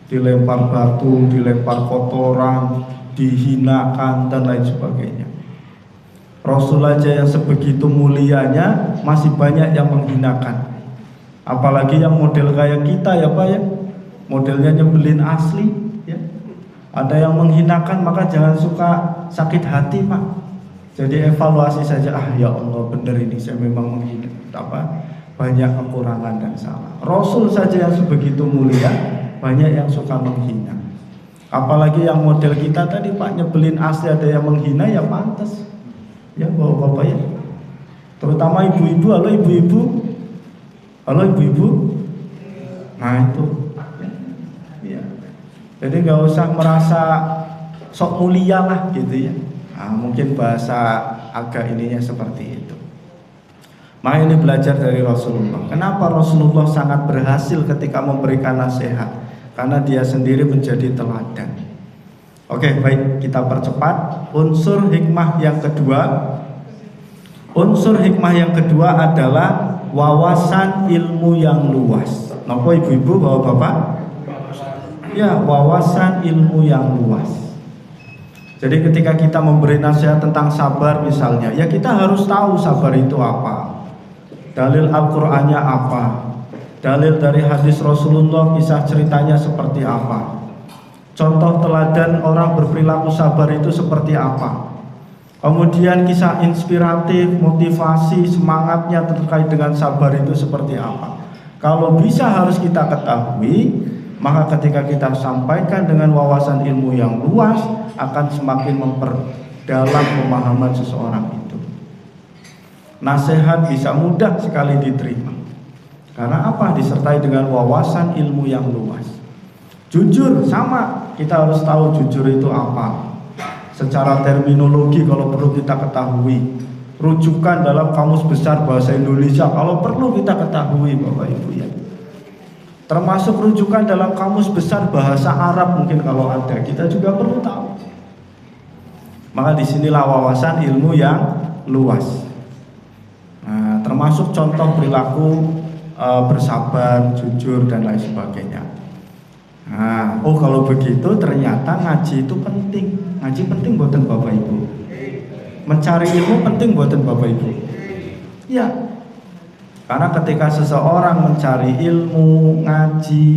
dilempar batu, dilempar kotoran, dihinakan dan lain sebagainya. Rasul aja yang sebegitu mulianya masih banyak yang menghinakan. Apalagi yang model kayak kita ya Pak ya, modelnya nyebelin asli ya. Ada yang menghinakan, maka jangan suka sakit hati Pak. Jadi evaluasi saja, ya Allah benar ini saya memang menghina banyak kekurangan dan salah. Rasul saja yang sebegitu mulia banyak yang suka menghina. Apalagi yang model kita tadi Pak, nyebelin asli ada yang menghina, ya pantas ya Bapak ya. Terutama ibu-ibu, halo ibu-ibu. Halo ibu-ibu. Nah itu ya. Jadi nggak usah merasa sok mulia lah gitu ya. Nah, mungkin bahasa agak ininya seperti itu. Maka ini belajar dari Rasulullah. Kenapa Rasulullah sangat berhasil ketika memberikan nasihat? Karena dia sendiri menjadi teladan. Oke, baik, kita percepat. Unsur hikmah yang kedua. Unsur hikmah yang kedua adalah wawasan ilmu yang luas. Napa ibu-ibu, bapak-bapak? Ya, wawasan ilmu yang luas. Jadi ketika kita memberi nasihat tentang sabar misalnya, ya kita harus tahu sabar itu apa. Dalil Al-Qur'annya apa? Dalil dari hadis Rasulullah, kisah ceritanya seperti apa? Contoh teladan orang berperilaku sabar itu seperti apa? Kemudian kisah inspiratif, motivasi, semangatnya terkait dengan sabar itu seperti apa? Kalau bisa harus kita ketahui, maka ketika kita sampaikan dengan wawasan ilmu yang luas, akan semakin memperdalam pemahaman seseorang itu. Nasihat bisa mudah sekali diterima. Karena apa? Disertai dengan wawasan ilmu yang luas. Jujur sama, kita harus tahu jujur itu apa. Secara terminologi kalau perlu kita ketahui. Rujukan dalam Kamus Besar Bahasa Indonesia kalau perlu kita ketahui Bapak Ibu ya. Termasuk rujukan dalam Kamus Besar Bahasa Arab mungkin kalau ada, kita juga perlu tahu. Maka disinilah wawasan ilmu yang luas. Nah, termasuk contoh perilaku bersabar, jujur dan lain sebagainya. Nah, oh kalau begitu ternyata ngaji itu penting. Ngaji penting buatan Bapak Ibu. Mencari ilmu penting buatan Bapak Ibu. Ya. Karena ketika seseorang mencari ilmu, ngaji,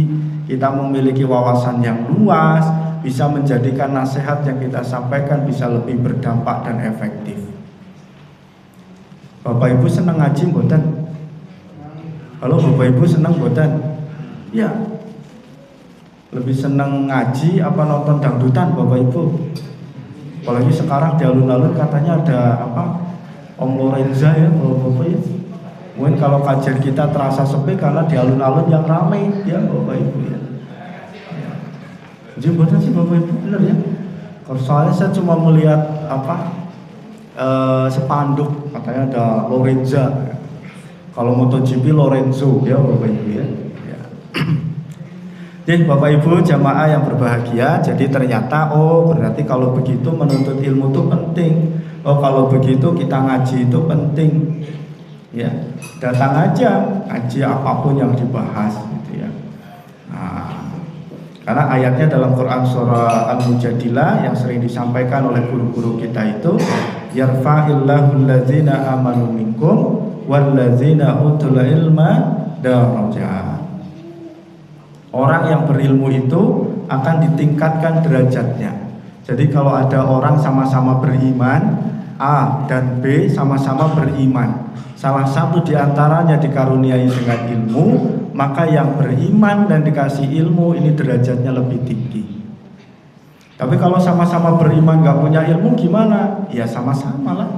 kita memiliki wawasan yang luas, bisa menjadikan nasihat yang kita sampaikan bisa lebih berdampak dan efektif. Bapak Ibu senang ngaji mboten? Kalau Bapak Ibu senang mboten? Ya. Lebih senang ngaji apa nonton dangdutan Bapak Ibu? Apalagi sekarang di alun-alun katanya ada apa? Om Lorenza ya Bapak ya. Mungkin kalau kajian kita terasa sepi karena di alun-alun yang ramai ya Bapak Ibu ya. Jadi betul sih Bapak Ibu benar ya. Kalau soalnya saya cuma melihat apa spanduk katanya ada Lorenza. Kalau MotoGP Lorenzo ya Bapak Ibu ya. Jadi Bapak Ibu jamaah yang berbahagia, jadi ternyata oh berarti kalau begitu menuntut ilmu itu penting. Oh kalau begitu kita ngaji itu penting. Ya, datang aja ngaji apapun yang dibahas gitu ya. Nah, karena ayatnya dalam Quran surah Al-Mujadilah yang sering disampaikan oleh guru-guru kita itu yarfa'illahu allazina amanu minkum wallazina utul ilma darajat. Orang yang berilmu itu akan ditingkatkan derajatnya. Jadi kalau ada orang sama-sama beriman, A dan B sama-sama beriman, salah satu diantaranya dikaruniai dengan ilmu, maka yang beriman dan dikasih ilmu ini derajatnya lebih tinggi. Tapi kalau sama-sama beriman gak punya ilmu gimana? Ya sama-sama lah.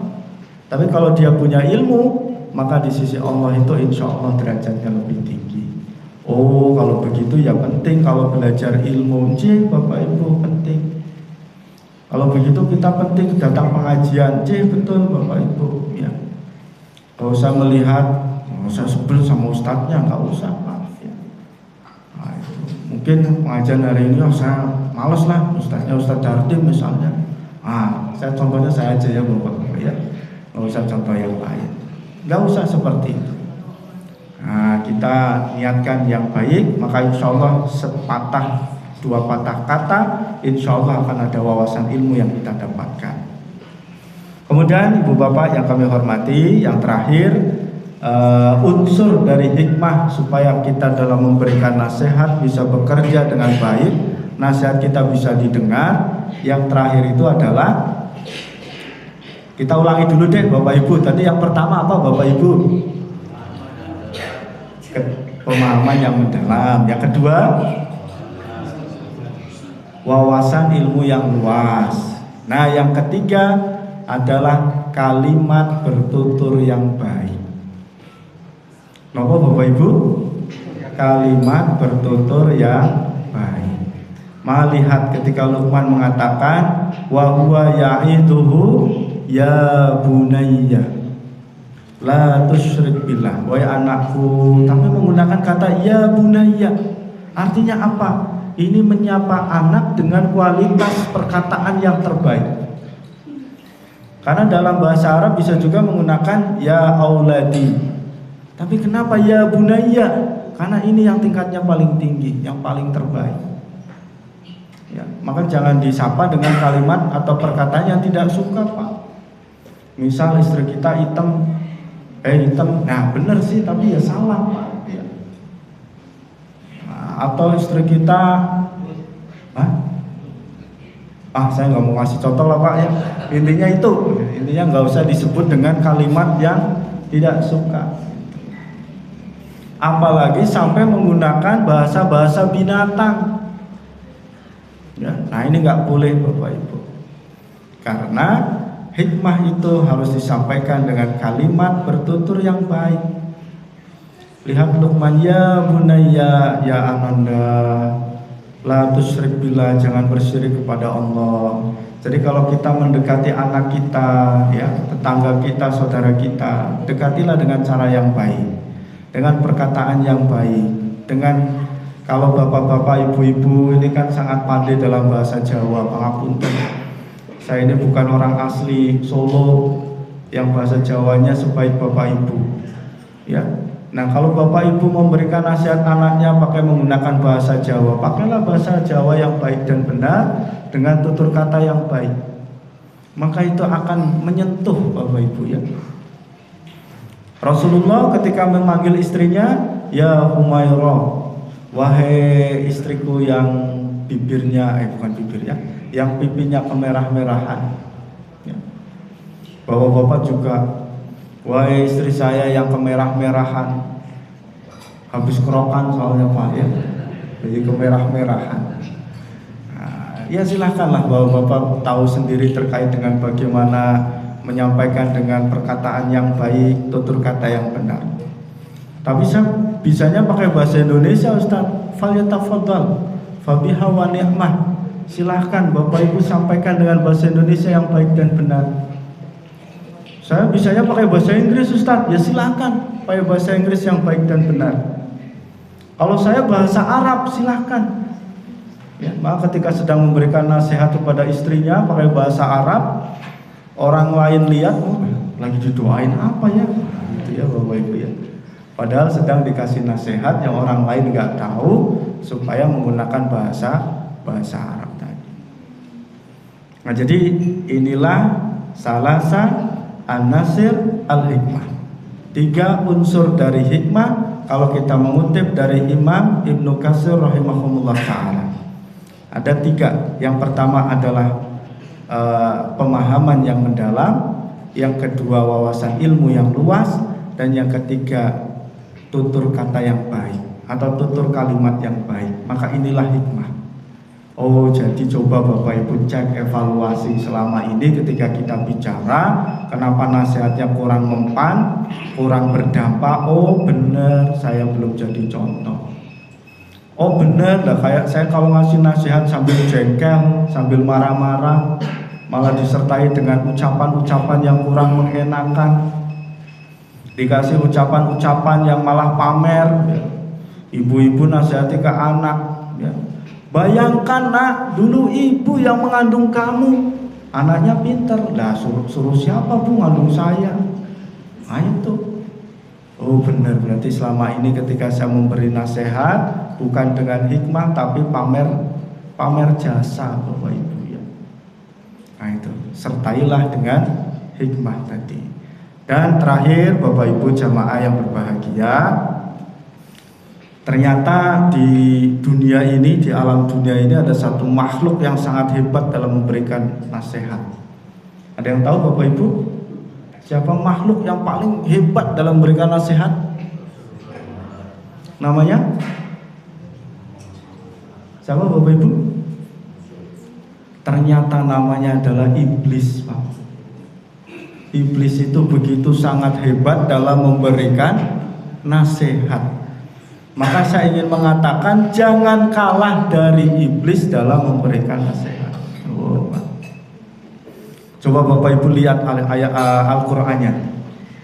Tapi kalau dia punya ilmu, maka di sisi Allah itu insya Allah derajatnya lebih tinggi. Oh kalau begitu ya penting kalau belajar ilmu, Bapak Ibu penting. Kalau begitu kita penting datang pengajian, betul Bapak Ibu ya. Gak usah melihat, gak usah sebel sama ustadznya, gak usah Pak ya. Nah, itu. Mungkin pengajian hari ini saya males lah, ustadznya Ustadz Dardim misalnya. Saya contohnya saya aja ya Bapak Ibu ya. Gak usah contoh yang lain. Gak usah seperti itu. Nah, kita niatkan yang baik, maka insya Allah sepatah dua patah kata, insya Allah akan ada wawasan ilmu yang kita dapatkan. Kemudian Ibu Bapak yang kami hormati, yang terakhir unsur dari hikmah supaya kita dalam memberikan nasihat bisa bekerja dengan baik, nasihat kita bisa didengar. Yang terakhir itu adalah kita ulangi dulu deh Bapak Ibu. Tadi yang pertama apa Bapak Ibu? Pemahaman yang mendalam. Yang kedua, wawasan ilmu yang luas. Nah, yang ketiga adalah kalimat bertutur yang baik. Napa Bapak Ibu? Kalimat bertutur yang baik. Melihat ketika Luqman mengatakan wa huwa ya'iduhu ya bunayya la tusyrik billah, wahai anakku, tapi menggunakan kata ya bunayya. Artinya apa? Ini menyapa anak dengan kualitas perkataan yang terbaik. Karena dalam bahasa Arab bisa juga menggunakan ya auladi. Tapi kenapa ya bunayya? Karena ini yang tingkatnya paling tinggi, yang paling terbaik. Ya, maka jangan disapa dengan kalimat atau perkataan yang tidak suka, Pak. Misal istri kita hitam, nah bener sih tapi ya salah Pak ya. Nah, atau istri kita saya nggak mau kasih contoh lah Pak ya. Intinya nggak usah disebut dengan kalimat yang tidak suka. Apalagi sampai menggunakan bahasa-bahasa binatang ya. Nah ini nggak boleh Bapak Ibu, karena hikmah itu harus disampaikan dengan kalimat bertutur yang baik. Lihat Luqman, ya bunayya, ya ananda, la tusyrik billah, jangan bersyirik kepada Allah. Jadi kalau kita mendekati anak kita, ya, tetangga kita, saudara kita, dekatilah dengan cara yang baik, dengan perkataan yang baik, dengan kalau bapak-bapak, ibu-ibu ini kan sangat pandai dalam bahasa Jawa, pangapunten. Saya ini bukan orang asli Solo yang bahasa Jawanya sebaik bapak ibu, ya. Nah, kalau bapak ibu memberikan nasihat anaknya pakai menggunakan bahasa Jawa, pakailah bahasa Jawa yang baik dan benar dengan tutur kata yang baik. Maka itu akan menyentuh bapak ibu, ya. Rasulullah ketika memanggil istrinya, ya Humairah, wahai istriku yang bibirnya, bukan bibirnya, yang pipinya kemerah-merahan, ya. Bapak-bapak juga, wahai istri saya yang kemerah-merahan, habis kerokan soalnya Pak, ya, jadi kemerah-merahan. Nah, ya silahkanlah bapak-bapak tahu sendiri terkait dengan bagaimana menyampaikan dengan perkataan yang baik, tutur kata yang benar. Tapi saya bisanya pakai bahasa Indonesia, Ustaz. Falyatafaddal fabiha wa ni'mah. Silahkan bapak ibu sampaikan dengan bahasa Indonesia yang baik dan benar. Saya bisanya pakai bahasa Inggris, Ustaz. Ya silakan pakai bahasa Inggris yang baik dan benar. Kalau saya bahasa Arab, silakan. Ya, maka ketika sedang memberikan nasihat kepada istrinya pakai bahasa Arab, orang lain lihat, oh, lagi didoain apa ya? Gitu ya Bapak Ibu, ya. Padahal sedang dikasih nasihat yang orang lain nggak tahu supaya menggunakan bahasa Arab tadi. Nah, jadi inilah salasa an-nasir al-hikmah. 3 unsur dari hikmah kalau kita mengutip dari Imam Ibnu Katsir rahimahumullah ta'ala. Ada 3. Yang pertama adalah pemahaman yang mendalam, yang kedua wawasan ilmu yang luas, dan yang ketiga tutur kata yang baik atau tutur kalimat yang baik. Maka inilah hikmah. Oh, jadi coba Bapak Ibu cek evaluasi selama ini ketika kita bicara, kenapa nasihatnya kurang mempan, kurang berdampak. Oh benar, saya belum jadi contoh. Oh benar, lah kayak saya kalau ngasih nasihat sambil jengkel, sambil marah-marah, malah disertai dengan ucapan-ucapan yang kurang mengenakan, dikasih ucapan-ucapan yang malah pamer, ya. Ibu-ibu nasihati ke anak, ya. Bayangkan nak, dulu ibu yang mengandung kamu, anaknya pinter, lah suruh siapa bu ngandung saya? Nah itu. Oh benar, berarti selama ini ketika saya memberi nasihat bukan dengan hikmah tapi pamer jasa Bapak Ibu, ya. Nah itu, sertailah dengan hikmah tadi. Dan terakhir Bapak Ibu jamaah yang berbahagia, ternyata di dunia ini, di alam dunia ini ada satu makhluk yang sangat hebat dalam memberikan nasihat. Ada yang tahu Bapak Ibu? Siapa makhluk yang paling hebat dalam memberikan nasihat? Namanya? Siapa Bapak Ibu? Ternyata namanya adalah iblis, Pak. Iblis itu begitu sangat hebat dalam memberikan nasihat. Maka saya ingin mengatakan jangan kalah dari iblis dalam memberikan nasihat. Oh, coba Bapak Ibu lihat ayat Al-Qur'annya.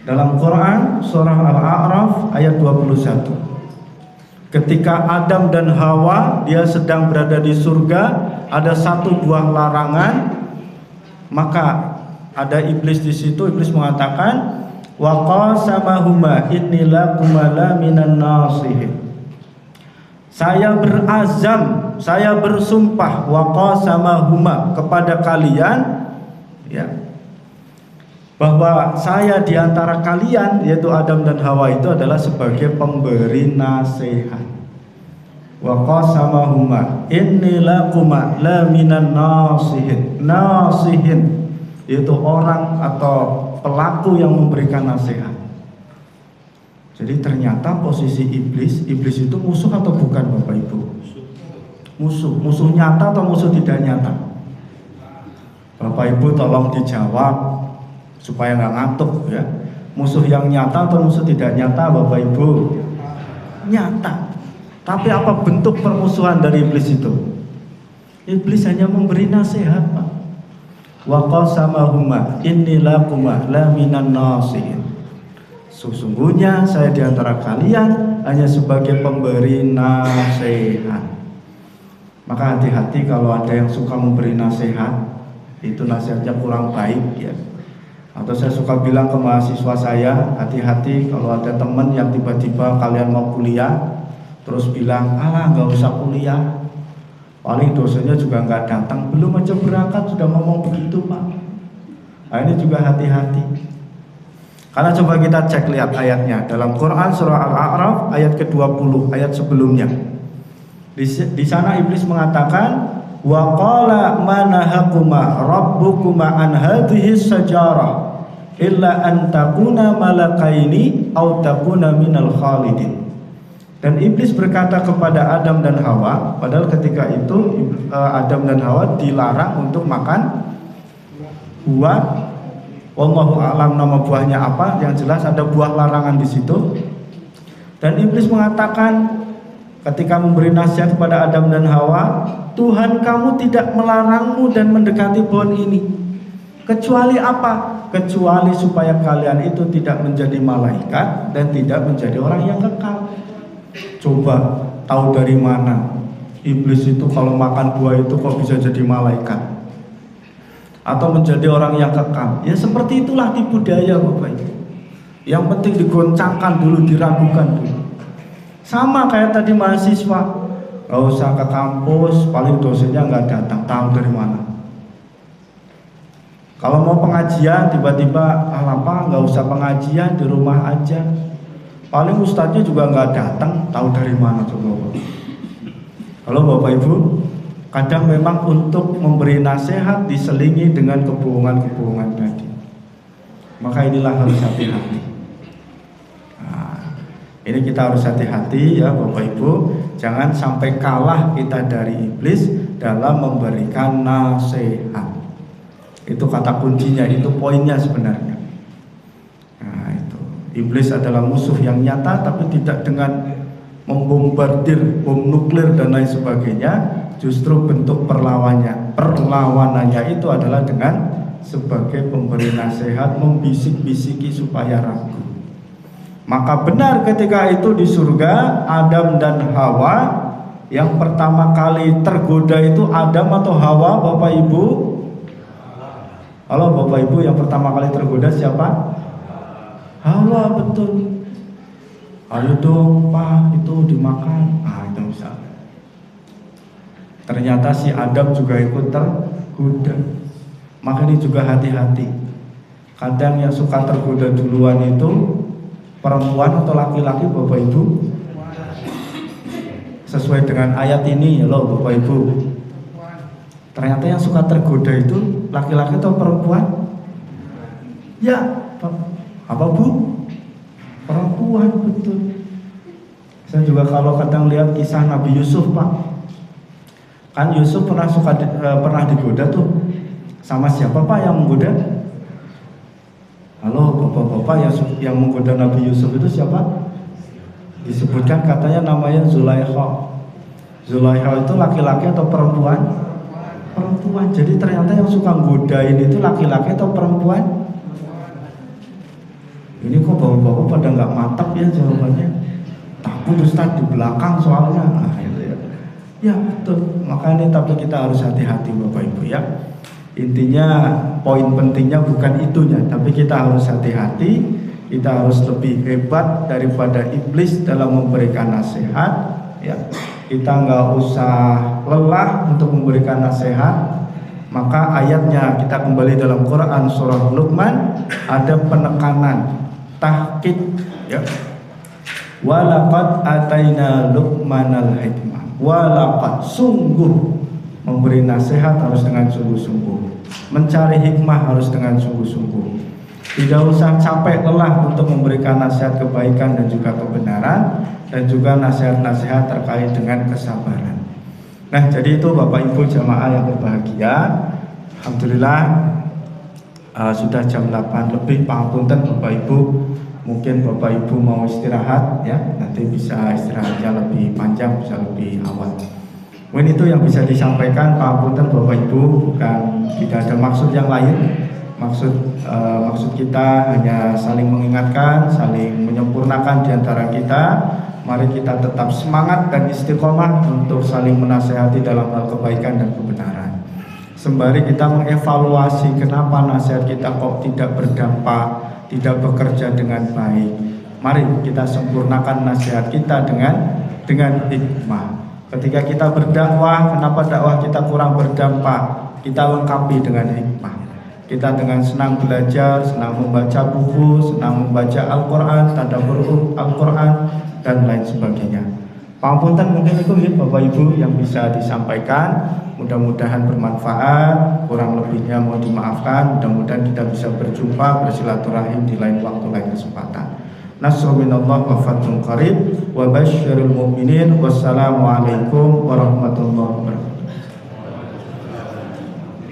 Dalam Quran surah Al-A'raf ayat 21. Ketika Adam dan Hawa dia sedang berada di surga, ada satu buah larangan, maka ada iblis di situ. Iblis mengatakan, wa qasamahuma innilakuma la minan nasihin. Saya berazam, saya bersumpah wa qasamahuma kepada kalian, ya, bahwa saya di antara kalian yaitu Adam dan Hawa itu adalah sebagai pemberi nasihat. Wa qasamahuma innilakuma la minan nasihin. Nasihin yaitu orang atau pelaku yang memberikan nasihat. Jadi ternyata posisi iblis itu musuh atau bukan Bapak Ibu? Musuh nyata atau musuh tidak nyata? Bapak Ibu tolong dijawab supaya nggak ngantuk, ya. Musuh yang nyata atau musuh tidak nyata Bapak Ibu? nyata. Tapi apa bentuk permusuhan dari iblis itu? Iblis hanya memberi nasihat, Pak. Wa qasamahuma inni lakuma la minan nasihin. Sesungguhnya saya di antara kalian hanya sebagai pemberi nasihat. Maka hati-hati kalau ada yang suka memberi nasihat, itu nasihatnya kurang baik ya. Atau saya suka bilang ke mahasiswa saya, hati-hati kalau ada teman yang tiba-tiba kalian mau kuliah terus bilang, alah nggak usah kuliah, paling dosennya juga nggak datang, belum aja berangkat sudah ngomong begitu Pak. Nah ini juga hati-hati. Karena coba kita cek lihat ayatnya dalam Quran surah Al-A'raf ayat ke-20, ayat sebelumnya. Di sana iblis mengatakan, wa qala ma nahakuma rabbukuma an hadhihi sajarah illa an takuna malakaini aw takuna minal khalidin. Dan iblis berkata kepada Adam dan Hawa, padahal ketika itu Adam dan Hawa dilarang untuk makan buah, wallahu a'lam nama buahnya apa, yang jelas ada buah larangan di situ. Dan iblis mengatakan ketika memberi nasihat kepada Adam dan Hawa, Tuhan kamu tidak melarangmu dan mendekati pohon ini kecuali apa? Kecuali supaya kalian itu tidak menjadi malaikat dan tidak menjadi orang yang kekal. Coba tahu dari mana iblis itu kalau makan buah itu kok bisa jadi malaikat atau menjadi orang yang kekal? Ya seperti itulah tipu daya Bapak Ibu. Yang penting digoncangkan dulu, diragukan dulu. Sama kayak tadi mahasiswa, gak usah ke kampus, paling dosennya gak datang, tahu dari mana. Kalau mau pengajian tiba-tiba apa, gak usah pengajian, di rumah aja, paling ustadznya juga gak datang, tahu dari mana coba. Kalau Bapak Ibu, kadang memang untuk memberi nasihat diselingi dengan kebohongan-kebohongan tadi. Maka inilah harus hati-hati. Ini kita harus hati-hati ya Bapak Ibu, jangan sampai kalah kita dari iblis dalam memberikan nasihat. Itu kata kuncinya, itu poinnya sebenarnya. Nah itu, iblis adalah musuh yang nyata, tapi tidak dengan membombardir bom nuklir dan lain sebagainya. Justru bentuk perlawanannya itu adalah dengan sebagai pemberi nasihat, membisik-bisiki supaya ragu. Maka benar ketika itu di surga, Adam dan Hawa, yang pertama kali tergoda itu Adam atau Hawa Bapak Ibu? Halo Bapak Ibu, yang pertama kali tergoda siapa? Hawa, betul. Ayo dong Pak, itu dimakan. Ah itu misalnya. Ternyata si Adam juga ikut tergoda. Maka ini juga hati-hati. Kadang yang suka tergoda duluan itu perempuan atau laki-laki Bapak Ibu? Sesuai dengan ayat ini ya loh Bapak Ibu. Ternyata yang suka tergoda itu laki-laki atau perempuan? Ya, apa Bu? Perempuan, betul. Saya juga kalau kadang lihat kisah Nabi Yusuf Pak, kan Yusuf pernah digoda tuh. Sama siapa Pak yang menggoda? Halo bapak-bapak yang menggoda Nabi Yusuf itu siapa? Disebutkan katanya namanya Zulaikha. Zulaikha itu laki-laki atau perempuan? Perempuan. Jadi ternyata yang suka godain itu laki-laki atau perempuan? Ini kok bapak-bapak pada nggak mantap ya jawabannya. Takut Ustaz di belakang soalnya. Nah, itu ya. Ya betul. Makanya tapi kita harus hati-hati Bapak Ibu ya. Intinya poin pentingnya bukan itunya, tapi kita harus hati-hati, kita harus lebih hebat daripada iblis dalam memberikan nasihat ya. Kita nggak usah lelah untuk memberikan nasihat. Maka ayatnya kita kembali dalam Quran surah Luqman, ada penekanan, tahkid ya. Walaqad ataina Luqmanal hikmah. Walaqad, sungguh memberi nasihat harus dengan sungguh-sungguh, mencari hikmah harus dengan sungguh-sungguh. Tidak usah capek lelah untuk memberikan nasihat kebaikan dan juga kebenaran, dan juga nasihat-nasihat terkait dengan kesabaran. Nah jadi itu Bapak Ibu jamaah yang berbahagia, alhamdulillah sudah jam 8 lebih, pangapunten Bapak Ibu Mungkin Bapak Ibu mau istirahat ya, nanti bisa istirahatnya lebih panjang, bisa lebih awal. Mungkin itu yang bisa disampaikan. Pangapunten Bapak Ibu, bukan tidak ada maksud yang lain. Maksud kita hanya saling mengingatkan, saling menyempurnakan di antara kita. Mari kita tetap semangat dan istiqomah untuk saling menasehati dalam hal kebaikan dan kebenaran. Sembari kita mengevaluasi kenapa nasihat kita kok tidak berdampak, tidak bekerja dengan baik. Mari kita sempurnakan nasihat kita dengan hikmah. Ketika kita berdakwah, kenapa dakwah kita kurang berdampak? Kita lengkapi dengan hikmah. Kita dengan senang belajar, senang membaca buku, senang membaca Al-Quran, tadabbur Al-Quran, dan lain sebagainya. Pangapunten mungkin itu ya Bapak Ibu yang bisa disampaikan. Mudah-mudahan bermanfaat, kurang lebihnya mohon dimaafkan. Mudah-mudahan kita bisa berjumpa, bersilaturahim di lain waktu, lain kesempatan. Nasrul minallah wa fathun qarib wa basyiril mu'minin. Wassalamualaikum warahmatullahi wabarakatuh.